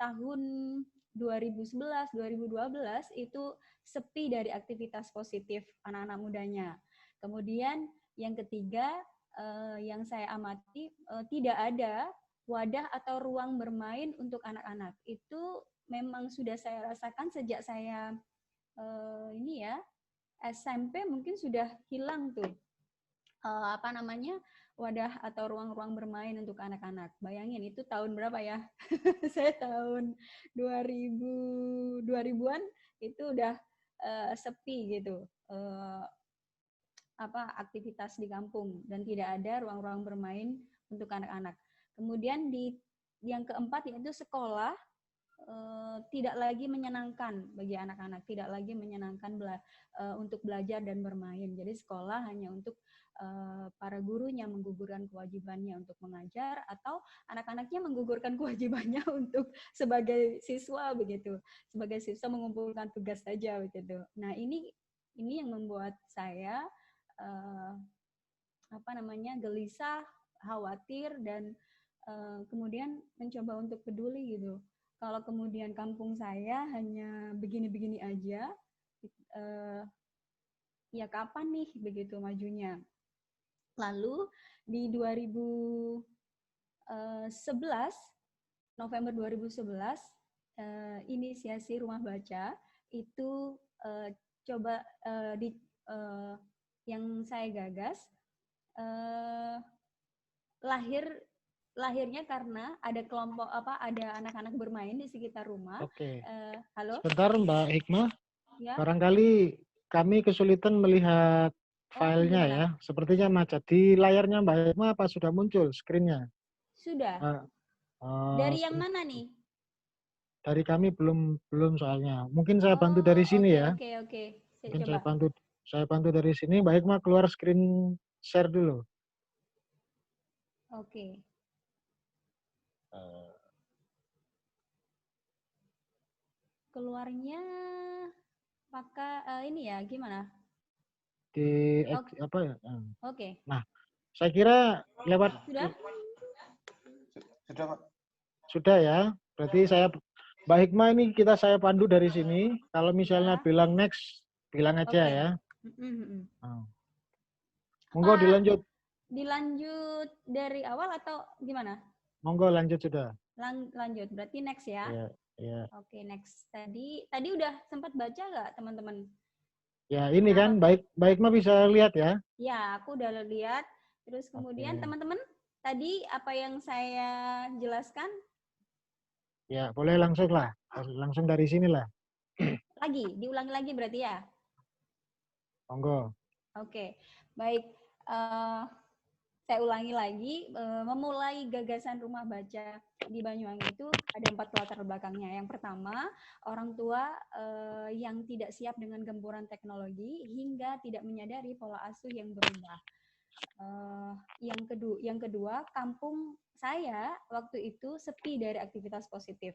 tahun 2011, 2012 itu sepi dari aktivitas positif anak-anak mudanya. Kemudian yang ketiga, yang saya amati, tidak ada wadah atau ruang bermain untuk anak-anak. Itu memang sudah saya rasakan sejak saya SMP, mungkin sudah hilang tuh wadah atau ruang-ruang bermain untuk anak-anak. Bayangin itu tahun berapa ya? Saya tahun 2000-an itu udah sepi gitu. Aktivitas di kampung dan tidak ada ruang-ruang bermain untuk anak-anak. Kemudian yang keempat yaitu sekolah tidak lagi menyenangkan bagi anak-anak, tidak lagi menyenangkan untuk belajar dan bermain. Jadi sekolah hanya untuk para gurunya menggugurkan kewajibannya untuk mengajar atau anak-anaknya menggugurkan kewajibannya untuk sebagai siswa begitu, sebagai siswa mengumpulkan tugas saja begitu. Nah ini yang membuat saya gelisah, khawatir dan kemudian mencoba untuk peduli gitu. Kalau kemudian kampung saya hanya begini-begini aja, ya kapan nih begitu majunya? Lalu di 2011, November 2011, inisiasi Rumah Baca itu yang saya gagas lahirnya karena ada ada anak-anak bermain di sekitar rumah. Oke. Halo? Sebentar Mbak Hikmah, Ya. barangkali kami kesulitan melihat filenya Gimana? ya. Sepertinya macet. Di layarnya Mbak Hikmah apa sudah muncul screen-nya? Sudah. Uh, Dari yang mana nih? Dari kami belum soalnya. Mungkin saya bantu dari sini ya. Oke. Mungkin Coba. saya bantu dari sini. Mbak Hikmah keluar screen share dulu. Oke. Keluarnya pakai ini ya, gimana? Apa ya? Oke. Nah, saya kira lewat Sudah? Sudah, Pak. Sudah ya. Berarti Mbak Hikmah ini saya pandu dari sini. Kalau misalnya bilang next, bilang aja ya. Monggo dilanjut. Dilanjut dari awal atau gimana? Monggo lanjut sudah. Lanjut. Berarti next ya. Ya. Oke, next. Tadi udah sempat baca nggak teman-teman? Ya, ini kan baik mah bisa lihat ya. Ya, aku udah lihat. Terus kemudian teman-teman, tadi apa yang saya jelaskan? Ya, boleh langsung lah. Langsung dari sini lah. Diulangi lagi berarti ya? Monggo. Oke, baik. Saya ulangi lagi, memulai gagasan rumah baca di Banyuwangi itu ada 4 latar belakangnya. Yang pertama, orang tua yang tidak siap dengan gempuran teknologi hingga tidak menyadari pola asuh yang berubah. Yang kedua, kampung saya waktu itu sepi dari aktivitas positif.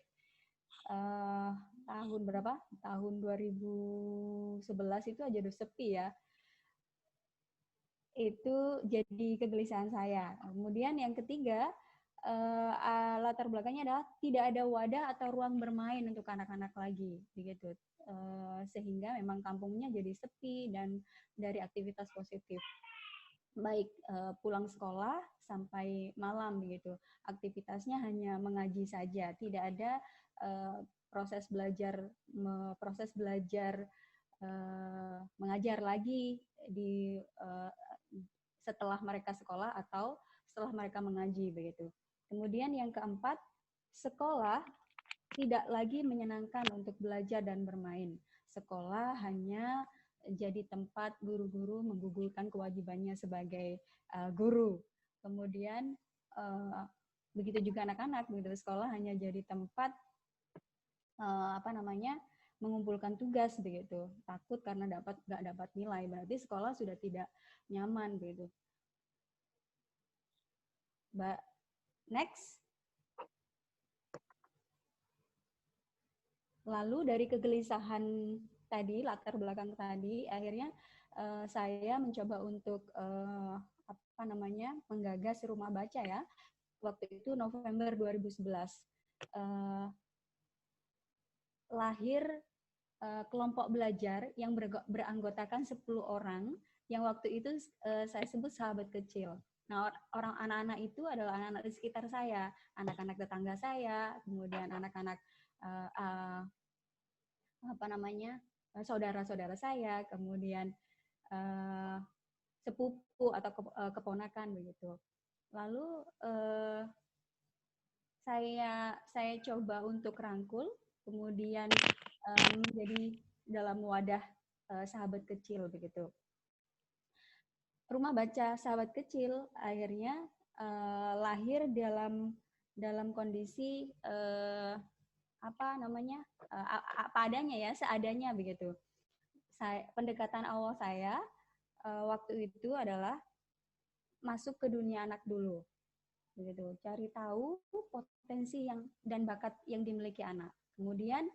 Tahun berapa? Tahun 2011 itu aja udah sepi ya. Itu jadi kegelisahan saya. Kemudian yang ketiga, latar belakangnya adalah tidak ada wadah atau ruang bermain untuk anak-anak lagi, begitu. Sehingga memang kampungnya jadi sepi dan dari aktivitas positif. Baik pulang sekolah sampai malam begitu. Aktivitasnya hanya mengaji saja, tidak ada proses belajar mengajar lagi setelah mereka sekolah atau setelah mereka mengaji begitu. Kemudian yang keempat, sekolah tidak lagi menyenangkan untuk belajar dan bermain. Sekolah hanya jadi tempat guru-guru menggugurkan kewajibannya sebagai guru. Kemudian begitu juga anak-anak, begitu sekolah hanya jadi tempat mengumpulkan tugas begitu. Takut karena nggak dapat nilai, berarti sekolah sudah tidak nyaman begitu. Mbak, next. Lalu dari kegelisahan tadi, latar belakang tadi, akhirnya saya mencoba untuk menggagas rumah baca ya. Waktu itu November 2011. lahir kelompok belajar yang beranggotakan 10 orang yang waktu itu saya sebut sahabat kecil. Nah, orang anak-anak itu adalah anak-anak di sekitar saya, anak-anak tetangga saya, kemudian anak-anak saudara-saudara saya, kemudian sepupu atau keponakan begitu. Lalu saya coba untuk rangkul, kemudian menjadi dalam wadah sahabat kecil begitu. Rumah baca sahabat kecil akhirnya lahir dalam kondisi apa adanya ya, seadanya begitu. Pendekatan awal saya waktu itu adalah masuk ke dunia anak dulu, begitu. Cari tahu potensi dan bakat yang dimiliki anak. Kemudian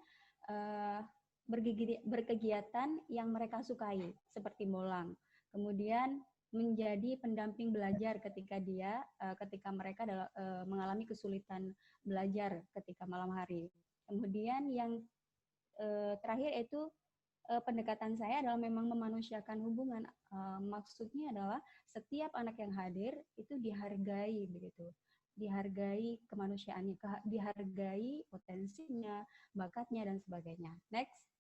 berkegiatan yang mereka sukai seperti bolang. Kemudian menjadi pendamping belajar ketika mereka mengalami kesulitan belajar ketika malam hari. Kemudian yang terakhir itu pendekatan saya adalah memang memanusiakan hubungan. Maksudnya adalah setiap anak yang hadir itu dihargai begitu. Dihargai kemanusiaannya, dihargai potensinya, bakatnya dan sebagainya. Next.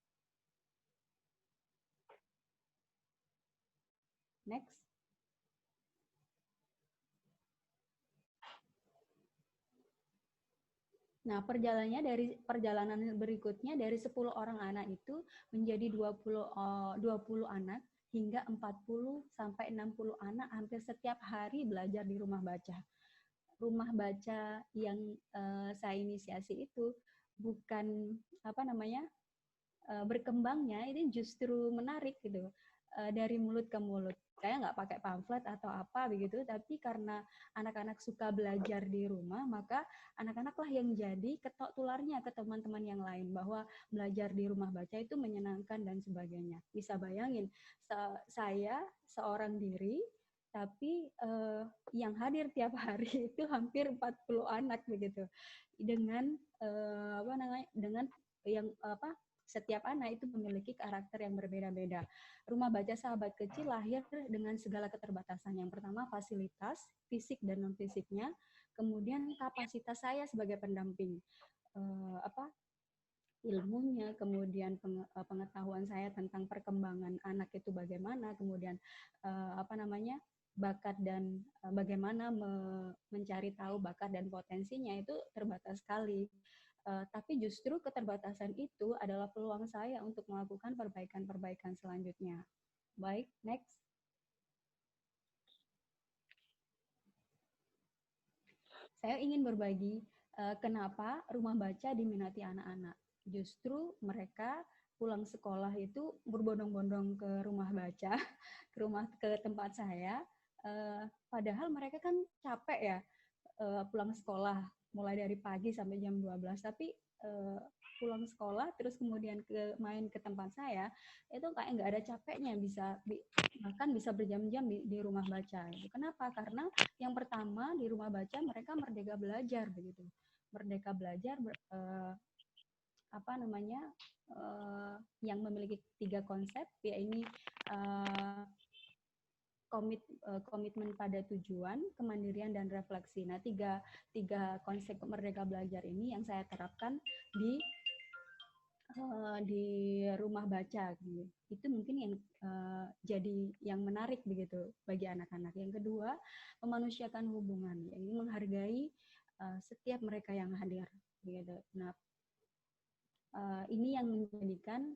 Nah, perjalanan berikutnya dari 10 orang anak itu menjadi 20 anak hingga 40 sampai 60 anak hampir setiap hari belajar di rumah baca. Rumah baca yang saya inisiasi itu bukan berkembangnya, ini justru menarik gitu, dari mulut ke mulut. Saya nggak pakai pamflet atau apa begitu, tapi karena anak-anak suka belajar di rumah, maka anak-anaklah yang jadi ketok tularnya ke teman-teman yang lain bahwa belajar di rumah baca itu menyenangkan dan sebagainya. Bisa bayangin, saya seorang diri, tapi yang hadir tiap hari itu hampir 40 anak begitu. Dengan setiap anak itu memiliki karakter yang berbeda-beda. Rumah baca sahabat kecil lahir dengan segala keterbatasan. Yang pertama fasilitas, fisik dan non-fisiknya, kemudian kapasitas saya sebagai pendamping, ilmunya, kemudian pengetahuan saya tentang perkembangan anak itu bagaimana, kemudian bakat dan bagaimana mencari tahu bakat dan potensinya itu terbatas sekali. Tapi justru keterbatasan itu adalah peluang saya untuk melakukan perbaikan-perbaikan selanjutnya. Baik, next. Saya ingin berbagi kenapa rumah baca diminati anak-anak. Justru mereka pulang sekolah itu berbondong-bondong ke rumah baca, ke tempat saya. Padahal mereka kan capek ya pulang sekolah mulai dari pagi sampai jam 12, tapi pulang sekolah terus kemudian main ke tempat saya itu kayak nggak ada capeknya, bahkan bisa berjam-jam di rumah baca. Kenapa? Karena yang pertama di rumah baca mereka merdeka belajar begitu, merdeka belajar yang memiliki 3 konsep, yaitu komitmen pada tujuan, kemandirian, dan refleksi. Nah, tiga konsep merdeka belajar ini yang saya terapkan di rumah baca. Itu mungkin yang jadi yang menarik begitu bagi anak-anak. Yang kedua, memanusiakan hubungan, yaitu menghargai setiap mereka yang hadir. Begitu. Nah, ini yang menjadikan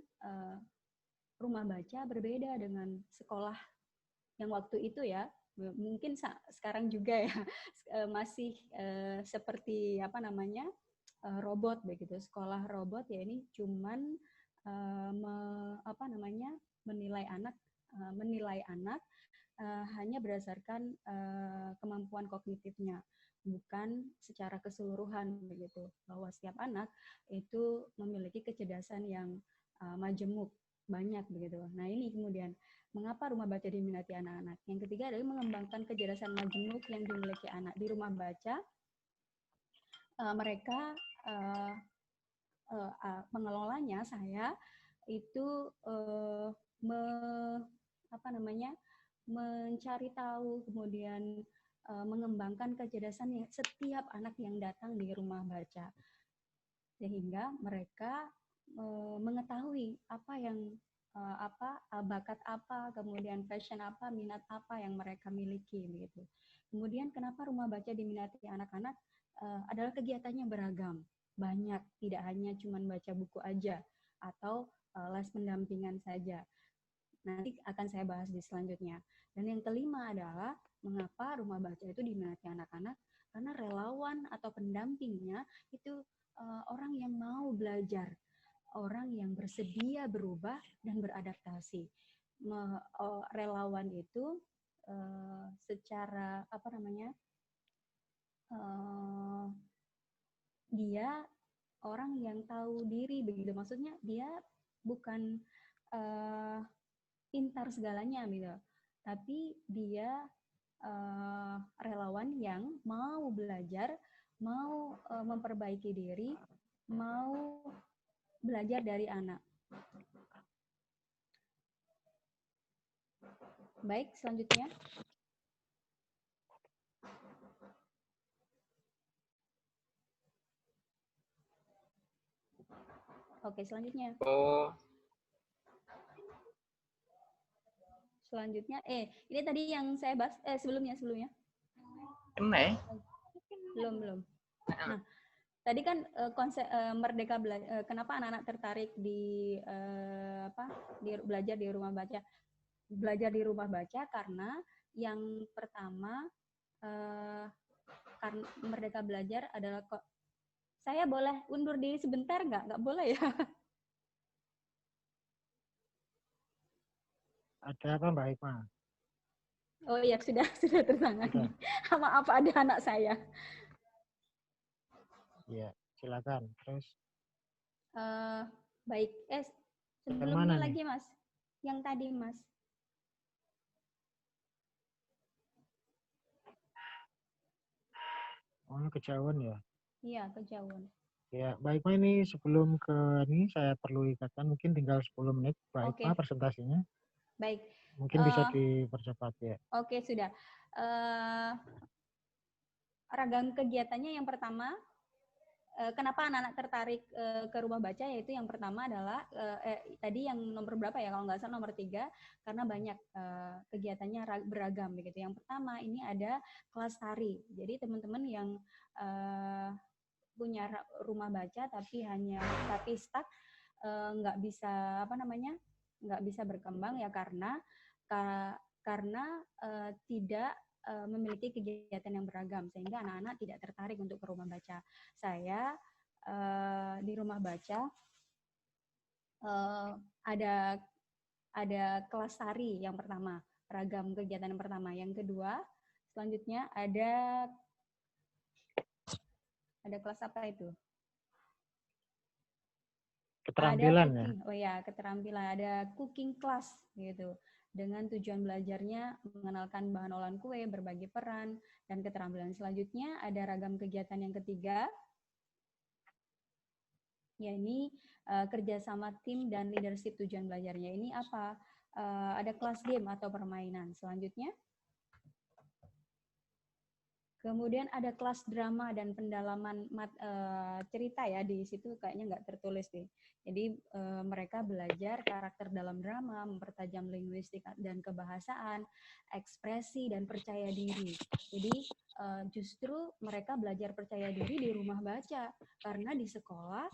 rumah baca berbeda dengan sekolah yang waktu itu ya, mungkin sekarang juga ya masih seperti robot begitu, sekolah robot ya. Ini cuman menilai anak hanya berdasarkan kemampuan kognitifnya, bukan secara keseluruhan begitu, bahwa setiap anak itu memiliki kecerdasan yang majemuk, banyak begitu. Nah, ini kemudian mengapa rumah baca diminati anak-anak. Yang ketiga adalah mengembangkan kecerdasan majemuk yang dimiliki anak. Di rumah baca mereka pengelolanya saya itu mencari tahu, kemudian mengembangkan kecerdasan setiap anak yang datang di rumah baca, sehingga mereka mengetahui apa yang bakat apa, kemudian passion apa, minat apa yang mereka miliki begitu. Kemudian kenapa rumah baca diminati anak-anak? Adalah kegiatannya beragam, banyak, tidak hanya cuma baca buku aja atau les pendampingan saja. Nanti akan saya bahas di selanjutnya. Dan yang kelima adalah mengapa rumah baca itu diminati anak-anak? Karena relawan atau pendampingnya itu orang yang mau belajar, orang yang bersedia berubah dan beradaptasi. Relawan itu secara dia orang yang tahu diri begitu. Maksudnya dia bukan pintar segalanya gitu, tapi dia relawan yang mau belajar, mau memperbaiki diri, mau belajar dari anak. Baik, selanjutnya. Oke, selanjutnya. Selanjutnya, ini tadi yang saya bahas, sebelumnya. Belum. Nah, tadi kan konsep Merdeka Belajar, kenapa anak-anak tertarik di belajar di rumah baca? Belajar di rumah baca karena yang pertama, karena Merdeka Belajar adalah saya boleh undur diri sebentar nggak? Nggak boleh ya? Ada apa Mbak Hikmah? Oh iya, sudah tertangani. Maaf, ada anak saya. Iya, silakan. Terus? Baik, sebelumnya lagi Mas. Yang tadi Mas. Oh, kejauhan ya? Iya, kejauhan. Ya, Mbak Hikmah ini sebelum ke ini saya perlu ikatkan mungkin tinggal 10 menit Mbak Hikmah presentasinya. Baik. Mungkin bisa dipercepat ya. Oke, sudah. Ragam kegiatannya yang pertama, kenapa anak-anak tertarik ke rumah baca, yaitu yang pertama adalah tadi yang nomor berapa ya, kalau nggak salah nomor 3, karena banyak kegiatannya beragam begitu. Yang pertama ini ada kelas tari. Jadi teman-teman yang punya rumah baca tapi stuck, nggak bisa nggak bisa berkembang ya karena tidak memiliki kegiatan yang beragam, sehingga anak-anak tidak tertarik untuk ke rumah baca. Saya di rumah baca ada kelas tari yang pertama, ragam kegiatan yang pertama. Yang kedua, selanjutnya ada kelas apa itu? Keterampilan ya? Oh ya, keterampilan. Ada cooking class gitu. Dengan tujuan belajarnya mengenalkan bahan olahan kue, berbagi peran, dan keterampilan. Selanjutnya ada ragam kegiatan yang ketiga, ya ini kerjasama tim dan leadership tujuan belajarnya. Ini apa? Ada kelas game atau permainan. Selanjutnya, kemudian ada kelas drama dan pendalaman cerita ya, di situ kayaknya nggak tertulis deh. Jadi mereka belajar karakter dalam drama, mempertajam linguistik dan kebahasaan, ekspresi dan percaya diri. Jadi justru mereka belajar percaya diri di rumah baca, karena di sekolah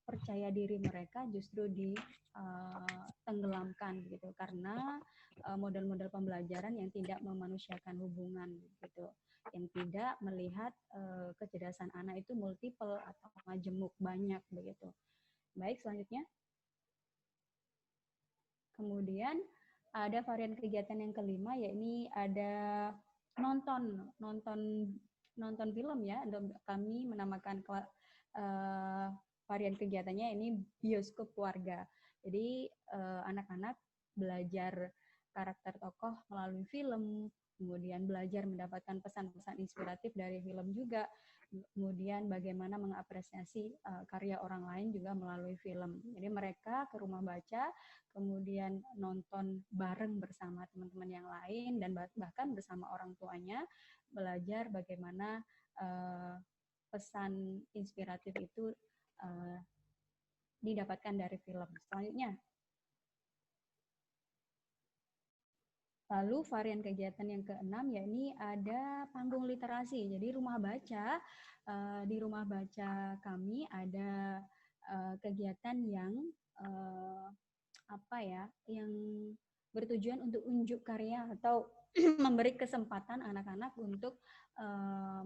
percaya diri mereka justru ditenggelamkan gitu, karena model-model pembelajaran yang tidak memanusiakan hubungan gitu, yang tidak melihat kecerdasan anak itu multiple atau majemuk, banyak begitu. Baik, selanjutnya. Kemudian ada varian kegiatan yang kelima, yakni ada nonton film ya. Kami menamakan varian kegiatannya ini bioskop keluarga. Jadi anak-anak belajar karakter tokoh melalui film, kemudian belajar mendapatkan pesan-pesan inspiratif dari film juga, kemudian bagaimana mengapresiasi karya orang lain juga melalui film. Jadi mereka ke rumah baca, kemudian nonton bareng bersama teman-teman yang lain dan bahkan bersama orang tuanya belajar bagaimana pesan inspiratif itu didapatkan dari film. Selanjutnya, lalu varian kegiatan yang keenam yakni ada panggung literasi. Jadi rumah baca, di rumah baca kami ada kegiatan yang yang bertujuan untuk unjuk karya atau memberi kesempatan anak-anak untuk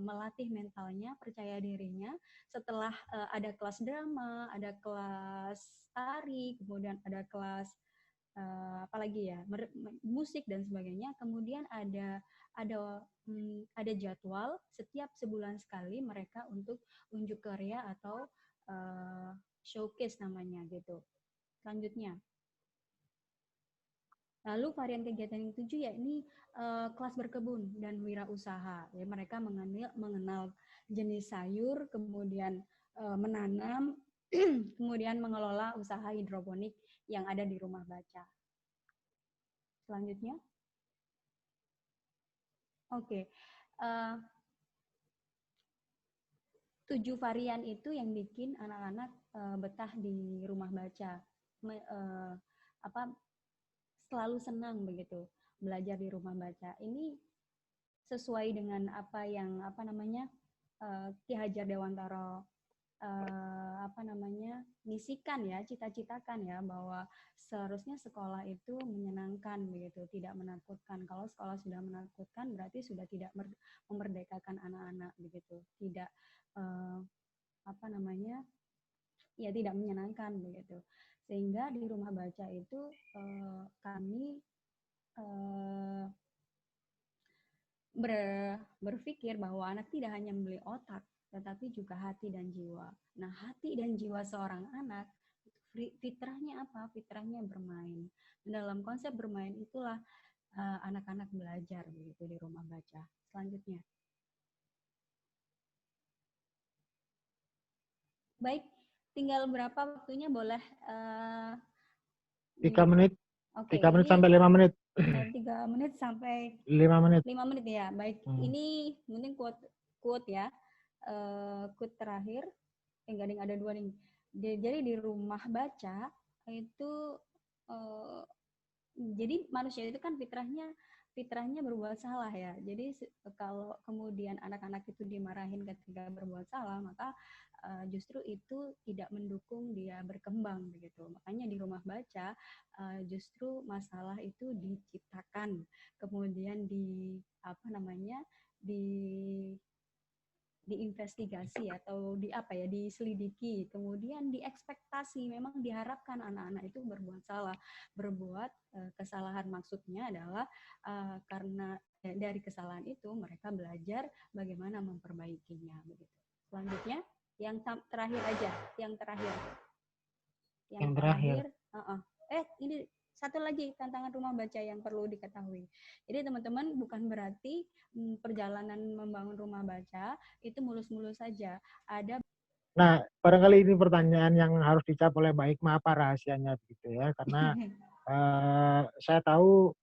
melatih mentalnya, percaya dirinya. Setelah ada kelas drama, ada kelas tari, kemudian ada kelas musik dan sebagainya. Kemudian ada jadwal setiap sebulan sekali mereka untuk unjuk karya atau showcase namanya gitu. Selanjutnya, lalu varian kegiatan yang ketujuh yakni kelas berkebun dan wirausaha. Ya, mereka mengenal jenis sayur, kemudian menanam, kemudian mengelola usaha hidroponik yang ada di rumah baca. Selanjutnya, oke. 7 varian itu yang bikin anak-anak betah di rumah baca. Selalu senang begitu belajar di rumah baca. Ini sesuai dengan apa yang Ki Hajar Dewantara misikan ya, cita-citakan ya, bahwa seharusnya sekolah itu menyenangkan begitu, tidak menakutkan. Kalau sekolah sudah menakutkan berarti sudah tidak memerdekakan anak-anak begitu, tidak tidak menyenangkan begitu. Sehingga di rumah baca itu kami berpikir bahwa anak tidak hanya membeli otak, tetapi juga hati dan jiwa. Nah, hati dan jiwa seorang anak, fitrahnya apa? Fitrahnya bermain. Dalam konsep bermain itulah anak-anak belajar begitu di rumah baca. Selanjutnya. Baik, tinggal berapa waktunya? Boleh 3 menit. Oke, 3 menit sampai 5 menit. 3 menit sampai 5 menit. 5 menit ya. Baik, ini mungkin quote ya. Quote terakhir. Enggak ada 2 nih. Jadi di rumah baca itu jadi manusia itu kan fitrahnya berbuat salah ya. Jadi kalau kemudian anak-anak itu dimarahin ketika berbuat salah, maka justru itu tidak mendukung dia berkembang begitu. Makanya di rumah baca justru masalah itu diciptakan, kemudian diinvestigasi atau diselidiki, kemudian diekspektasi. Memang diharapkan anak-anak itu berbuat salah, berbuat kesalahan. Maksudnya adalah karena dari kesalahan itu mereka belajar bagaimana memperbaikinya begitu. Selanjutnya yang terakhir aja, yang terakhir. Ini satu lagi tantangan rumah baca yang perlu diketahui. Jadi teman-teman, bukan berarti perjalanan membangun rumah baca itu mulus-mulus saja. Nah, barangkali ini pertanyaan yang harus dijawab oleh Mbak Hikmah, apa rahasianya begitu ya? Karena saya tahu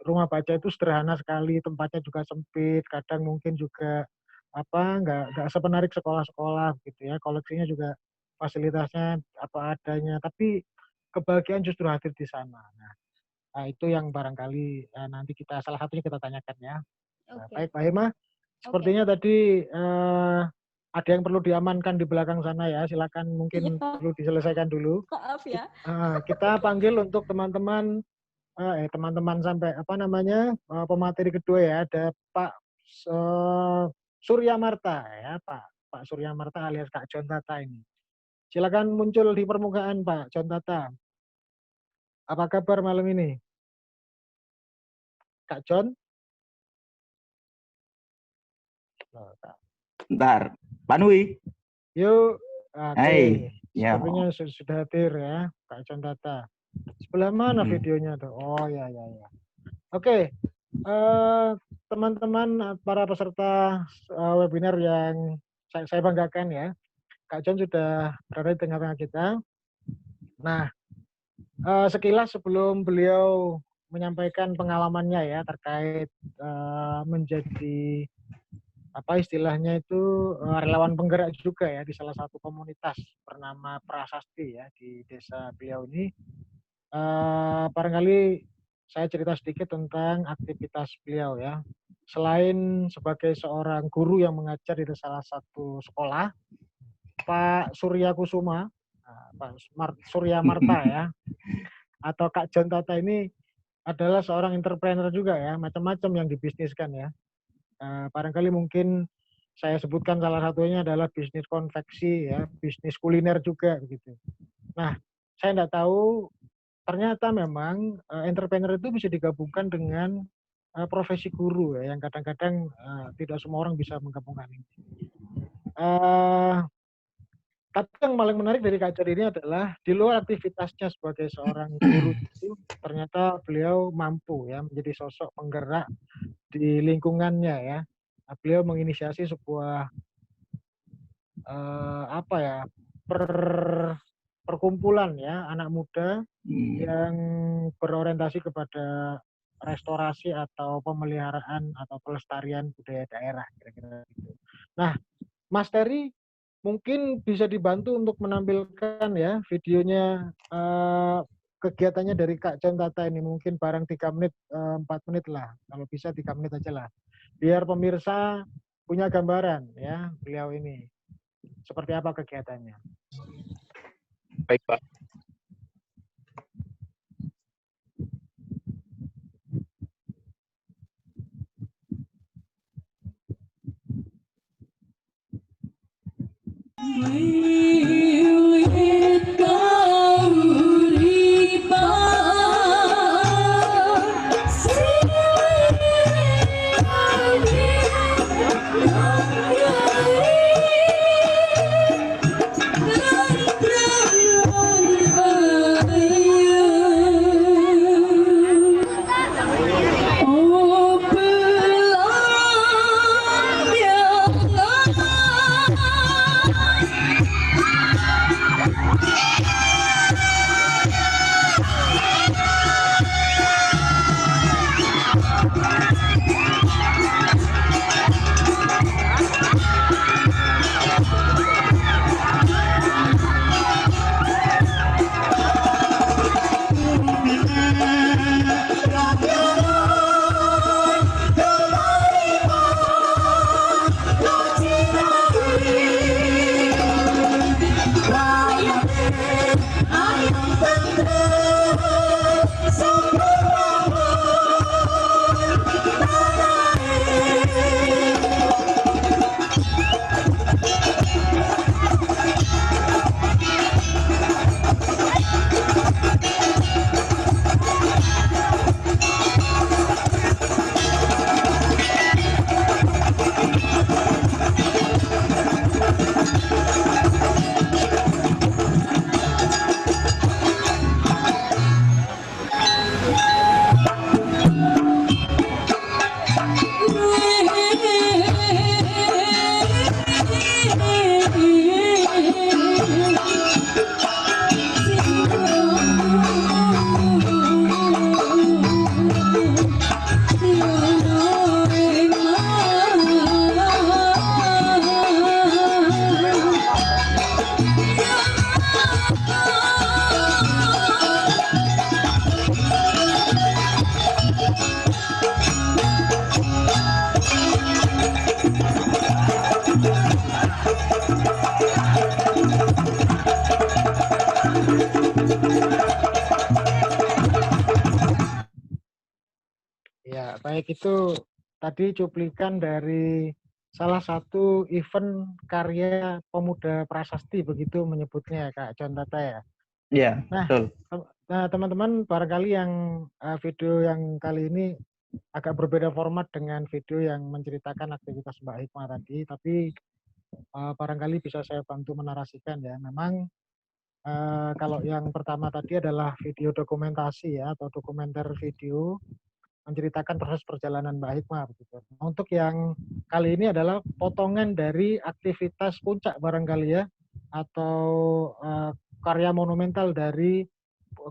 rumah baca itu sederhana sekali, tempatnya juga sempit, kadang mungkin juga nggak sepenarik sekolah-sekolah gitu ya. Koleksinya juga fasilitasnya apa adanya, tapi kebahagiaan justru hadir di sana. Nah, itu yang barangkali nanti salah satunya kita tanyakan ya. Baik, Pak Hema, sepertinya tadi ada yang perlu diamankan di belakang sana ya. Silakan, mungkin perlu diselesaikan dulu. Maaf ya. Kita panggil untuk teman-teman sampai pemateri kedua ya. Ada Pak Surya Marta ya, Pak Surya Marta alias Kak John Tata ini. Silakan muncul di permukaan Pak John Tata. Apa kabar malam ini? Kak John? Bentar, Pak Nui. Yuk. Hai. Sepertinya sudah hadir ya, Kak John Tata. Sebelah mana videonya tuh? Oh ya. Oke. Teman-teman para peserta webinar yang saya banggakan ya, Kak John sudah berada di tengah-tengah kita. Nah, sekilas sebelum beliau menyampaikan pengalamannya ya terkait menjadi apa istilahnya itu relawan penggerak juga ya di salah satu komunitas bernama Prasasti ya di desa beliau ini. Barangkali saya cerita sedikit tentang aktivitas beliau ya. Selain sebagai seorang guru yang mengajar di salah satu sekolah, Pak Surya Kusuma, Pak Surya Marta ya, atau Kak John Tata ini adalah seorang entrepreneur juga ya, macam-macam yang dibisniskan ya. Barangkali mungkin saya sebutkan salah satunya adalah bisnis konveksi ya, bisnis kuliner juga begitu. Nah, saya tidak tahu ternyata memang entrepreneur itu bisa digabungkan dengan profesi guru ya, yang kadang-kadang tidak semua orang bisa menggabungkan ini. Tapi yang paling menarik dari Kak John ini adalah di luar aktivitasnya sebagai seorang guru itu ternyata beliau mampu ya menjadi sosok penggerak di lingkungannya ya. Beliau menginisiasi sebuah apa ya perkumpulan ya anak muda yang berorientasi kepada restorasi atau pemeliharaan atau pelestarian budaya daerah kira-kira gitu. Nah, Mas Terry mungkin bisa dibantu untuk menampilkan ya videonya kegiatannya dari Kak John Tata ini mungkin barang 3 menit 4 menit lah, kalau bisa 3 menit aja lah, biar pemirsa punya gambaran ya beliau ini seperti apa kegiatannya. Baik Pak. Ya, baik itu tadi cuplikan dari salah satu event karya pemuda prasasti begitu menyebutnya Kak John Tata ya. Iya, Nah, betul. nah teman-teman barangkali yang video yang kali ini agak berbeda format dengan video yang menceritakan aktivitas Mbak Hikmah tadi, tapi barangkali bisa saya bantu menarasikan ya. Memang kalau yang pertama tadi adalah video dokumentasi ya atau dokumenter video menceritakan proses perjalanan Mbak Hikmah begitu. Untuk yang kali ini adalah potongan dari aktivitas puncak barangkali ya, atau karya monumental dari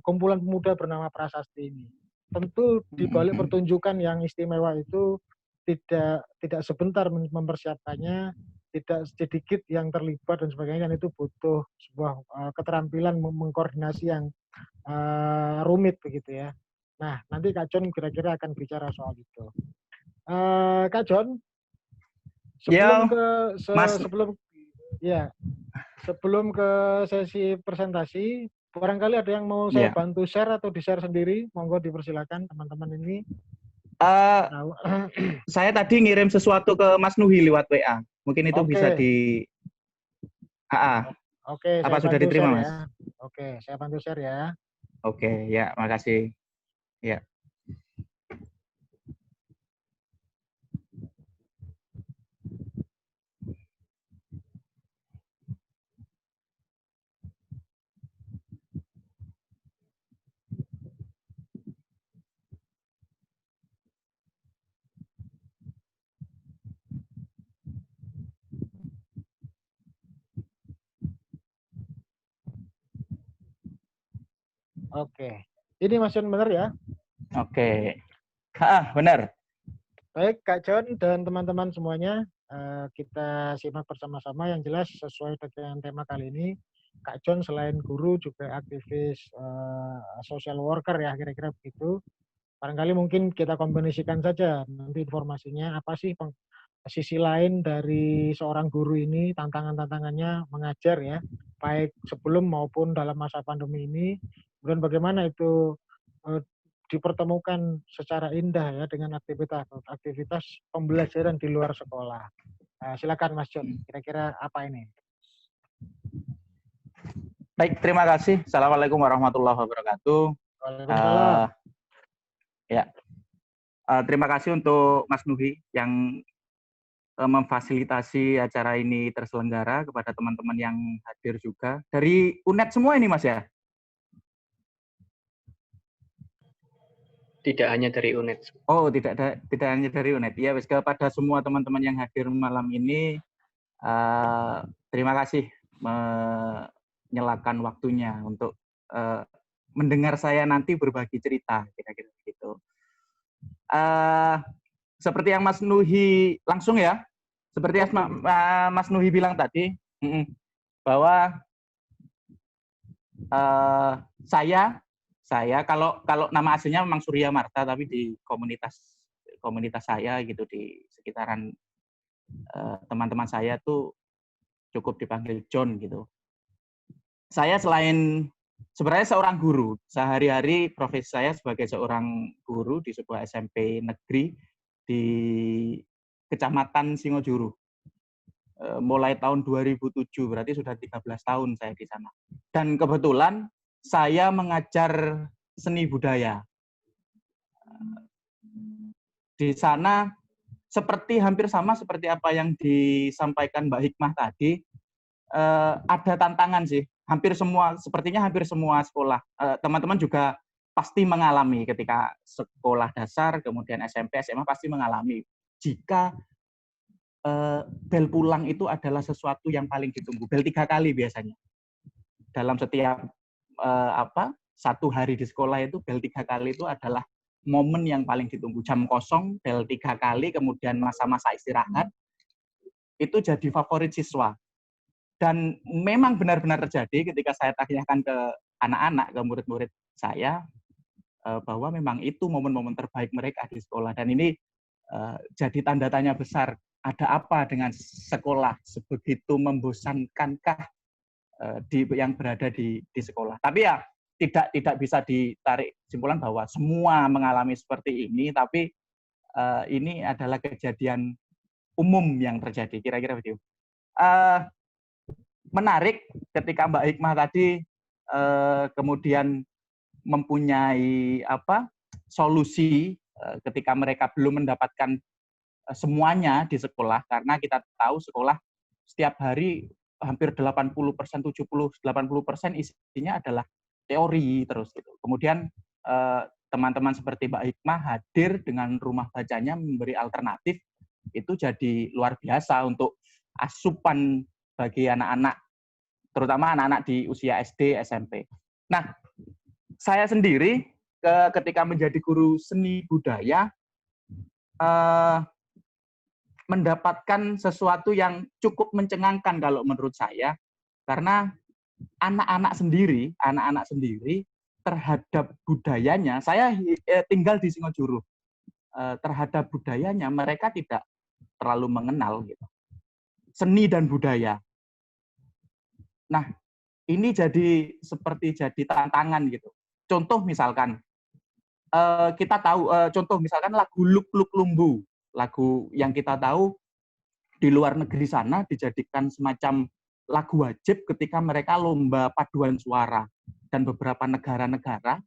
kumpulan pemuda bernama Prasasti ini. Tentu di balik pertunjukan yang istimewa itu tidak sebentar mempersiapkannya, tidak sedikit yang terlibat dan sebagainya, dan itu butuh sebuah keterampilan mengkoordinasi yang rumit begitu ya. Nah, nanti Kak John kira-kira akan bicara soal itu. Kak John, sebelum ke sesi presentasi, barangkali ada yang mau saya bantu share atau di-share sendiri, monggo dipersilakan teman-teman ini. Saya tadi ngirim sesuatu ke Mas Nuhi lewat WA. Mungkin itu bisa di Oke, apa sudah diterima, Mas? Ya. Oke, saya bantu share ya. Oke, ya, makasih. Ya. Oke. Ini Mas John benar ya? Oke. Benar. Baik, Kak John dan teman-teman semuanya, kita simak bersama-sama. Yang jelas sesuai dengan tema kali ini, Kak John selain guru juga aktivis social worker ya, kira-kira begitu. Barangkali mungkin kita kombinasikan saja nanti informasinya, apa sih sisi lain dari seorang guru ini, tantangan-tantangannya mengajar ya, baik sebelum maupun dalam masa pandemi ini, kemudian bagaimana itu dipertemukan secara indah ya dengan aktivitas pembelajaran di luar sekolah. Silakan Mas John, kira-kira apa ini? Baik, terima kasih. Assalamualaikum warahmatullahi wabarakatuh. Waalaikumsalam. Terima kasih untuk Mas Nuhi yang memfasilitasi acara ini terselenggara, kepada teman-teman yang hadir juga. Dari UNED semua ini, Mas ya? Tidak hanya dari UNED. Oh, tidak hanya dari UNED. Ya, kepada semua teman-teman yang hadir malam ini, terima kasih menyelakan waktunya untuk mendengar saya nanti berbagi cerita, kira-kira begitu. Seperti yang Mas Nuhi langsung ya, seperti yang Mas Nuhi bilang tadi, bahwa saya kalau nama aslinya memang Surya Marta, tapi di komunitas saya gitu, di sekitaran teman-teman saya tuh cukup dipanggil John gitu. Saya sebenarnya seorang guru, sehari-hari profesi saya sebagai seorang guru di sebuah SMP negeri di Kecamatan Singojuru. Mulai tahun 2007, berarti sudah 13 tahun saya di sana. Dan kebetulan saya mengajar seni budaya. Di sana hampir sama seperti apa yang disampaikan Mbak Hikmah tadi, ada tantangan sih. Sepertinya hampir semua sekolah. Teman-teman juga pasti mengalami ketika sekolah dasar, kemudian SMP, SMA pasti mengalami. Jika bel pulang itu adalah sesuatu yang paling ditunggu. Bel 3 kali biasanya. Dalam setiap satu hari di sekolah itu bel 3 kali itu adalah momen yang paling ditunggu. Jam kosong, bel 3 kali, kemudian masa-masa istirahat, itu jadi favorit siswa. Dan memang benar-benar terjadi ketika saya tanyakan ke anak-anak, ke murid-murid saya, bahwa memang itu momen-momen terbaik mereka di sekolah. Dan ini jadi tanda tanya besar, ada apa dengan sekolah, sebegitu membosankankah yang berada di sekolah. Tapi ya tidak bisa ditarik kesimpulan bahwa semua mengalami seperti ini, tapi ini adalah kejadian umum yang terjadi, kira-kira begitu. Menarik ketika Mbak Hikmah tadi kemudian mempunyai solusi ketika mereka belum mendapatkan semuanya di sekolah, karena kita tahu sekolah setiap hari hampir 80%, 70-80% isinya adalah teori terus gitu. Kemudian teman-teman seperti Mbak Hikmah hadir dengan rumah bacanya memberi alternatif, itu jadi luar biasa untuk asupan bagi anak-anak, terutama anak-anak di usia SD, SMP. Nah, saya sendiri ketika menjadi guru seni budaya, mendapatkan sesuatu yang cukup mencengangkan kalau menurut saya, karena anak-anak sendiri terhadap budayanya, saya tinggal di Singojuru, terhadap budayanya mereka tidak terlalu mengenal gitu. Seni dan budaya. Nah, ini jadi tantangan gitu. Contoh misalkan, kita tahu, contoh misalkan lagu Luk Luk Lumbu, lagu yang kita tahu di luar negeri sana dijadikan semacam lagu wajib ketika mereka lomba paduan suara, dan beberapa negara-negara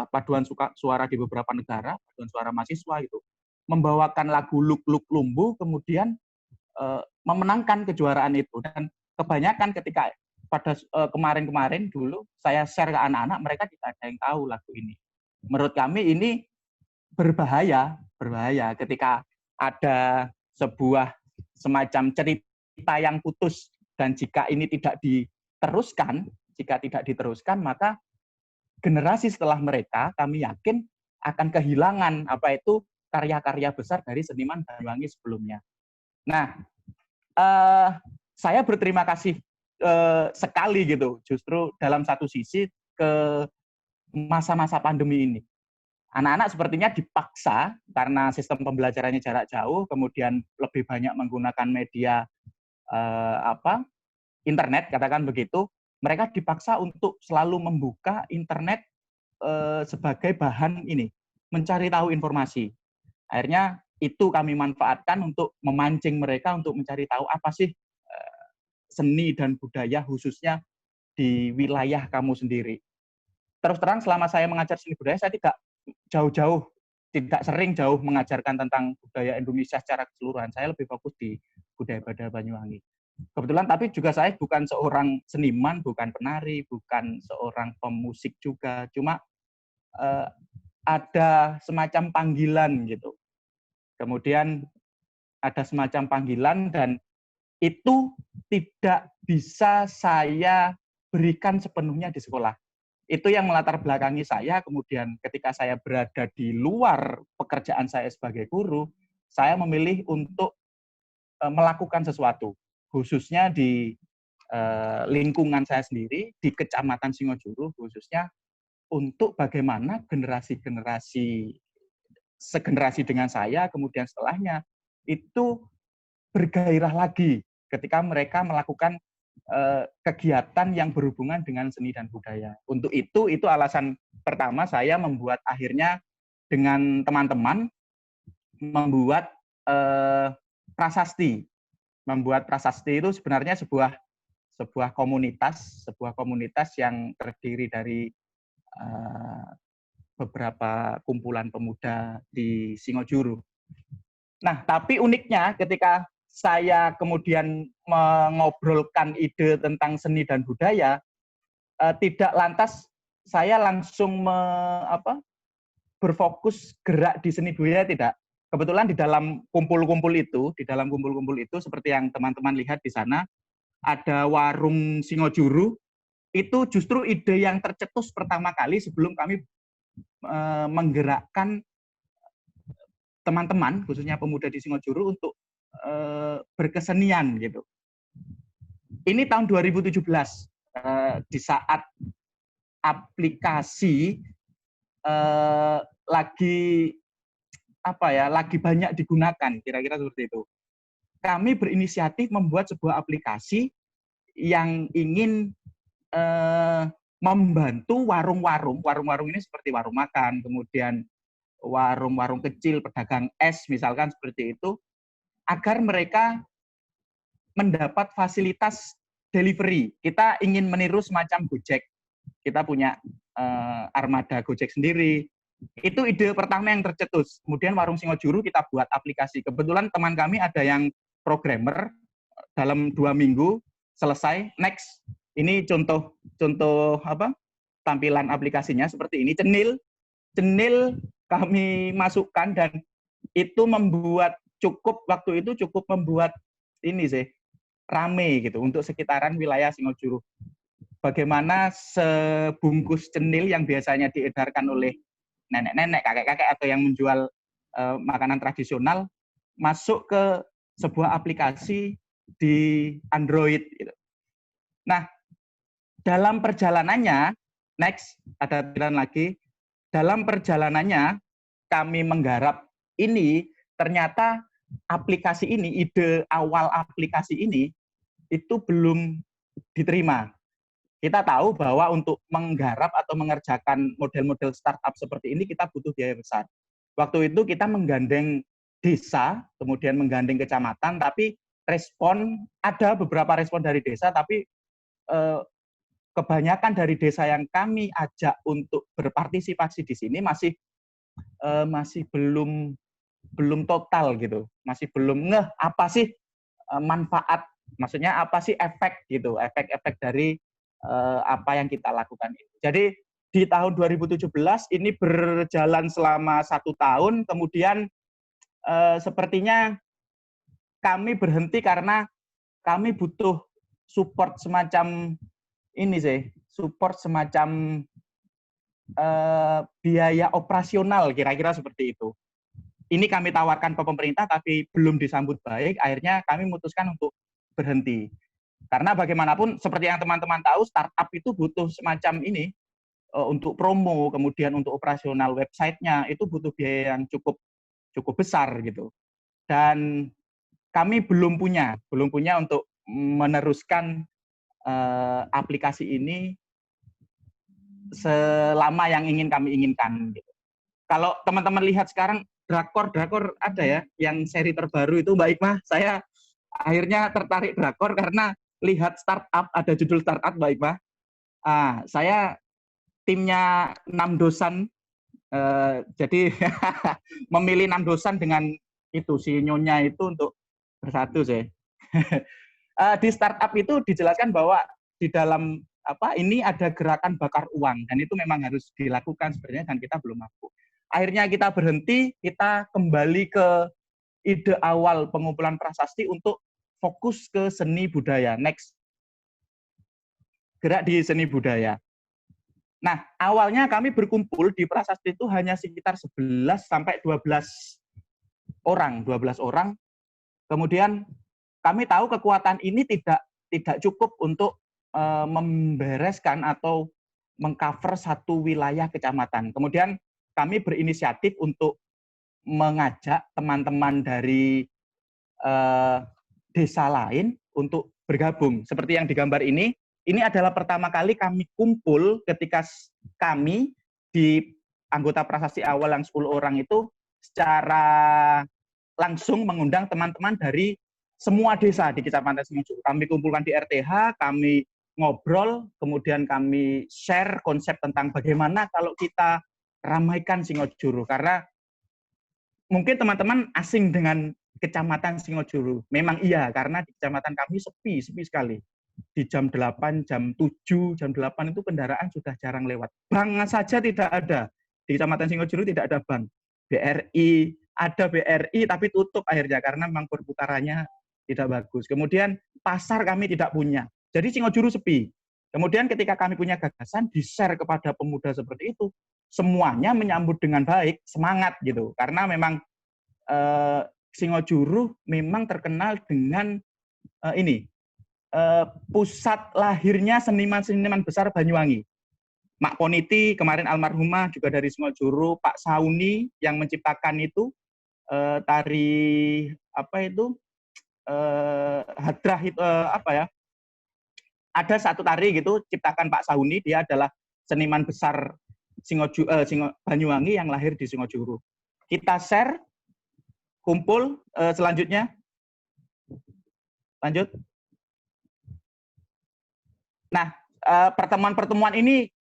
paduan suara di beberapa negara, paduan suara mahasiswa itu membawakan lagu Luk Luk Lumbu, kemudian memenangkan kejuaraan itu. Dan kebanyakan ketika pada kemarin-kemarin dulu saya share ke anak-anak, mereka tidak ada yang tahu lagu ini. Menurut kami ini berbahaya ketika ada sebuah semacam cerita yang putus, dan jika ini tidak diteruskan, maka generasi setelah mereka, kami yakin akan kehilangan karya-karya besar dari seniman Banyuwangi sebelumnya. Nah, saya berterima kasih sekali gitu, justru dalam satu sisi ke masa-masa pandemi ini. Anak-anak sepertinya dipaksa karena sistem pembelajarannya jarak jauh, kemudian lebih banyak menggunakan media internet, katakan begitu. Mereka dipaksa untuk selalu membuka internet sebagai bahan mencari tahu informasi. Akhirnya itu kami manfaatkan untuk memancing mereka untuk mencari tahu apa sih seni dan budaya khususnya di wilayah kamu sendiri. Terus terang selama saya mengajar seni budaya, saya tidak sering jauh mengajarkan tentang budaya Indonesia secara keseluruhan. Saya lebih fokus di budaya Banyuwangi. Kebetulan, tapi juga saya bukan seorang seniman, bukan penari, bukan seorang pemusik juga. Cuma ada semacam panggilan gitu. Kemudian ada semacam panggilan, dan itu tidak bisa saya berikan sepenuhnya di sekolah. Itu yang melatar belakangi saya. Kemudian ketika saya berada di luar pekerjaan saya sebagai guru, saya memilih untuk melakukan sesuatu, khususnya di lingkungan saya sendiri, di Kecamatan Singojuru khususnya, untuk bagaimana generasi segenerasi dengan saya, kemudian setelahnya, itu bergairah lagi ketika mereka melakukan kegiatan yang berhubungan dengan seni dan budaya. Untuk itu alasan pertama saya membuat akhirnya dengan teman-teman membuat prasasti. Membuat prasasti itu sebenarnya sebuah komunitas yang terdiri dari beberapa kumpulan pemuda di Singojuru. Nah, tapi uniknya ketika saya kemudian mengobrolkan ide tentang seni dan budaya, tidak lantas saya langsung berfokus gerak di seni budaya, tidak. Kebetulan di dalam kumpul-kumpul itu seperti yang teman-teman lihat di sana, ada warung Singojuru. Itu justru ide yang tercetus pertama kali sebelum kami menggerakkan teman-teman, khususnya pemuda di Singojuru, untuk berkesenian gitu. Ini tahun 2017, di saat aplikasi lagi banyak digunakan, kira-kira seperti itu. Kami berinisiatif membuat sebuah aplikasi yang ingin membantu warung-warung ini seperti warung makan, kemudian warung-warung kecil, pedagang es misalkan seperti itu, agar mereka mendapat fasilitas delivery. Kita ingin meniru semacam Gojek. Kita punya armada Gojek sendiri. Itu ide pertama yang tercetus. Kemudian warung Singojuru kita buat aplikasi. Kebetulan teman kami ada yang programmer, dalam 2 minggu selesai. Next, ini contoh tampilan aplikasinya seperti ini. Cenil. cenil kami masukkan dan itu membuat waktu itu cukup membuat ini sih rame gitu untuk sekitaran wilayah Singojuru. Bagaimana sebungkus cenil yang biasanya diedarkan oleh nenek-nenek, kakek-kakek atau yang menjual makanan tradisional masuk ke sebuah aplikasi di Android. Gitu. Nah, dalam perjalanannya, next ada pilihan lagi. Dalam perjalanannya kami menggarap ini, ternyata aplikasi ini, ide awal aplikasi ini itu belum diterima. Kita tahu bahwa untuk menggarap atau mengerjakan model-model startup seperti ini kita butuh biaya besar. Waktu itu kita menggandeng desa, kemudian menggandeng kecamatan, tapi ada beberapa respon dari desa, tapi kebanyakan dari desa yang kami ajak untuk berpartisipasi di sini masih belum total gitu, masih belum ngeh apa sih manfaat, maksudnya apa sih efek gitu, efek-efek dari apa yang kita lakukan itu. Jadi di tahun 2017 ini berjalan selama 1 tahun, kemudian sepertinya kami berhenti karena kami butuh support semacam ini sih, support semacam biaya operasional kira-kira seperti itu. Ini kami tawarkan ke pemerintah tapi belum disambut baik, akhirnya kami memutuskan untuk berhenti. Karena bagaimanapun seperti yang teman-teman tahu, startup itu butuh semacam ini untuk promo, kemudian untuk operasional websitenya itu butuh biaya yang cukup besar gitu. Dan kami belum punya untuk meneruskan aplikasi ini selama yang kami inginkan. Gitu. Kalau teman-teman lihat sekarang drakor ada ya, yang seri terbaru itu Mbak Iqmah, saya akhirnya tertarik drakor karena lihat startup, ada judul startup Mbak Iqmah. Saya timnya 6 dosan, jadi memilih 6 dosan dengan itu si nyonya itu untuk bersatu sih. Di startup itu dijelaskan bahwa di dalam ini ada gerakan bakar uang dan itu memang harus dilakukan sebenarnya dan kita belum mampu. Akhirnya kita berhenti, kita kembali ke ide awal pengumpulan prasasti untuk fokus ke seni budaya. Next. Gerak di seni budaya. Nah, awalnya kami berkumpul di prasasti itu hanya sekitar 11 sampai 12 orang. Kemudian kami tahu kekuatan ini tidak cukup untuk membereskan atau mengcover satu wilayah kecamatan. Kemudian kami berinisiatif untuk mengajak teman-teman dari desa lain untuk bergabung. Seperti yang digambar ini adalah pertama kali kami kumpul ketika kami di anggota prasasti awal yang 10 orang itu secara langsung mengundang teman-teman dari semua desa di Kecamatan Singojuru. Kami kumpulkan di RTH, kami ngobrol, kemudian kami share konsep tentang bagaimana kalau kita ramaikan Singojuru. Karena mungkin teman-teman asing dengan Kecamatan Singojuru. Memang iya, karena di kecamatan kami sepi sekali. Di jam 8, jam 7, jam 8 itu kendaraan sudah jarang lewat. Bank saja tidak ada. Di Kecamatan Singojuru tidak ada bank. BRI, ada BRI tapi tutup akhirnya karena memang perputarannya tidak bagus. Kemudian pasar kami tidak punya. Jadi Singojuru sepi. Kemudian ketika kami punya gagasan, di-share kepada pemuda seperti itu, semuanya menyambut dengan baik, semangat gitu. Karena memang Singojuru memang terkenal dengan pusat lahirnya seniman-seniman besar Banyuwangi. Mak Poniti kemarin almarhumah juga dari Singojuru, Pak Sauni yang menciptakan itu tari hadrah itu ada satu tari gitu ciptakan Pak Sauni, dia adalah seniman besar Banyuwangi yang lahir di Singojuru. Kita share, kumpul selanjutnya. Lanjut. Nah, pertemuan-pertemuan ini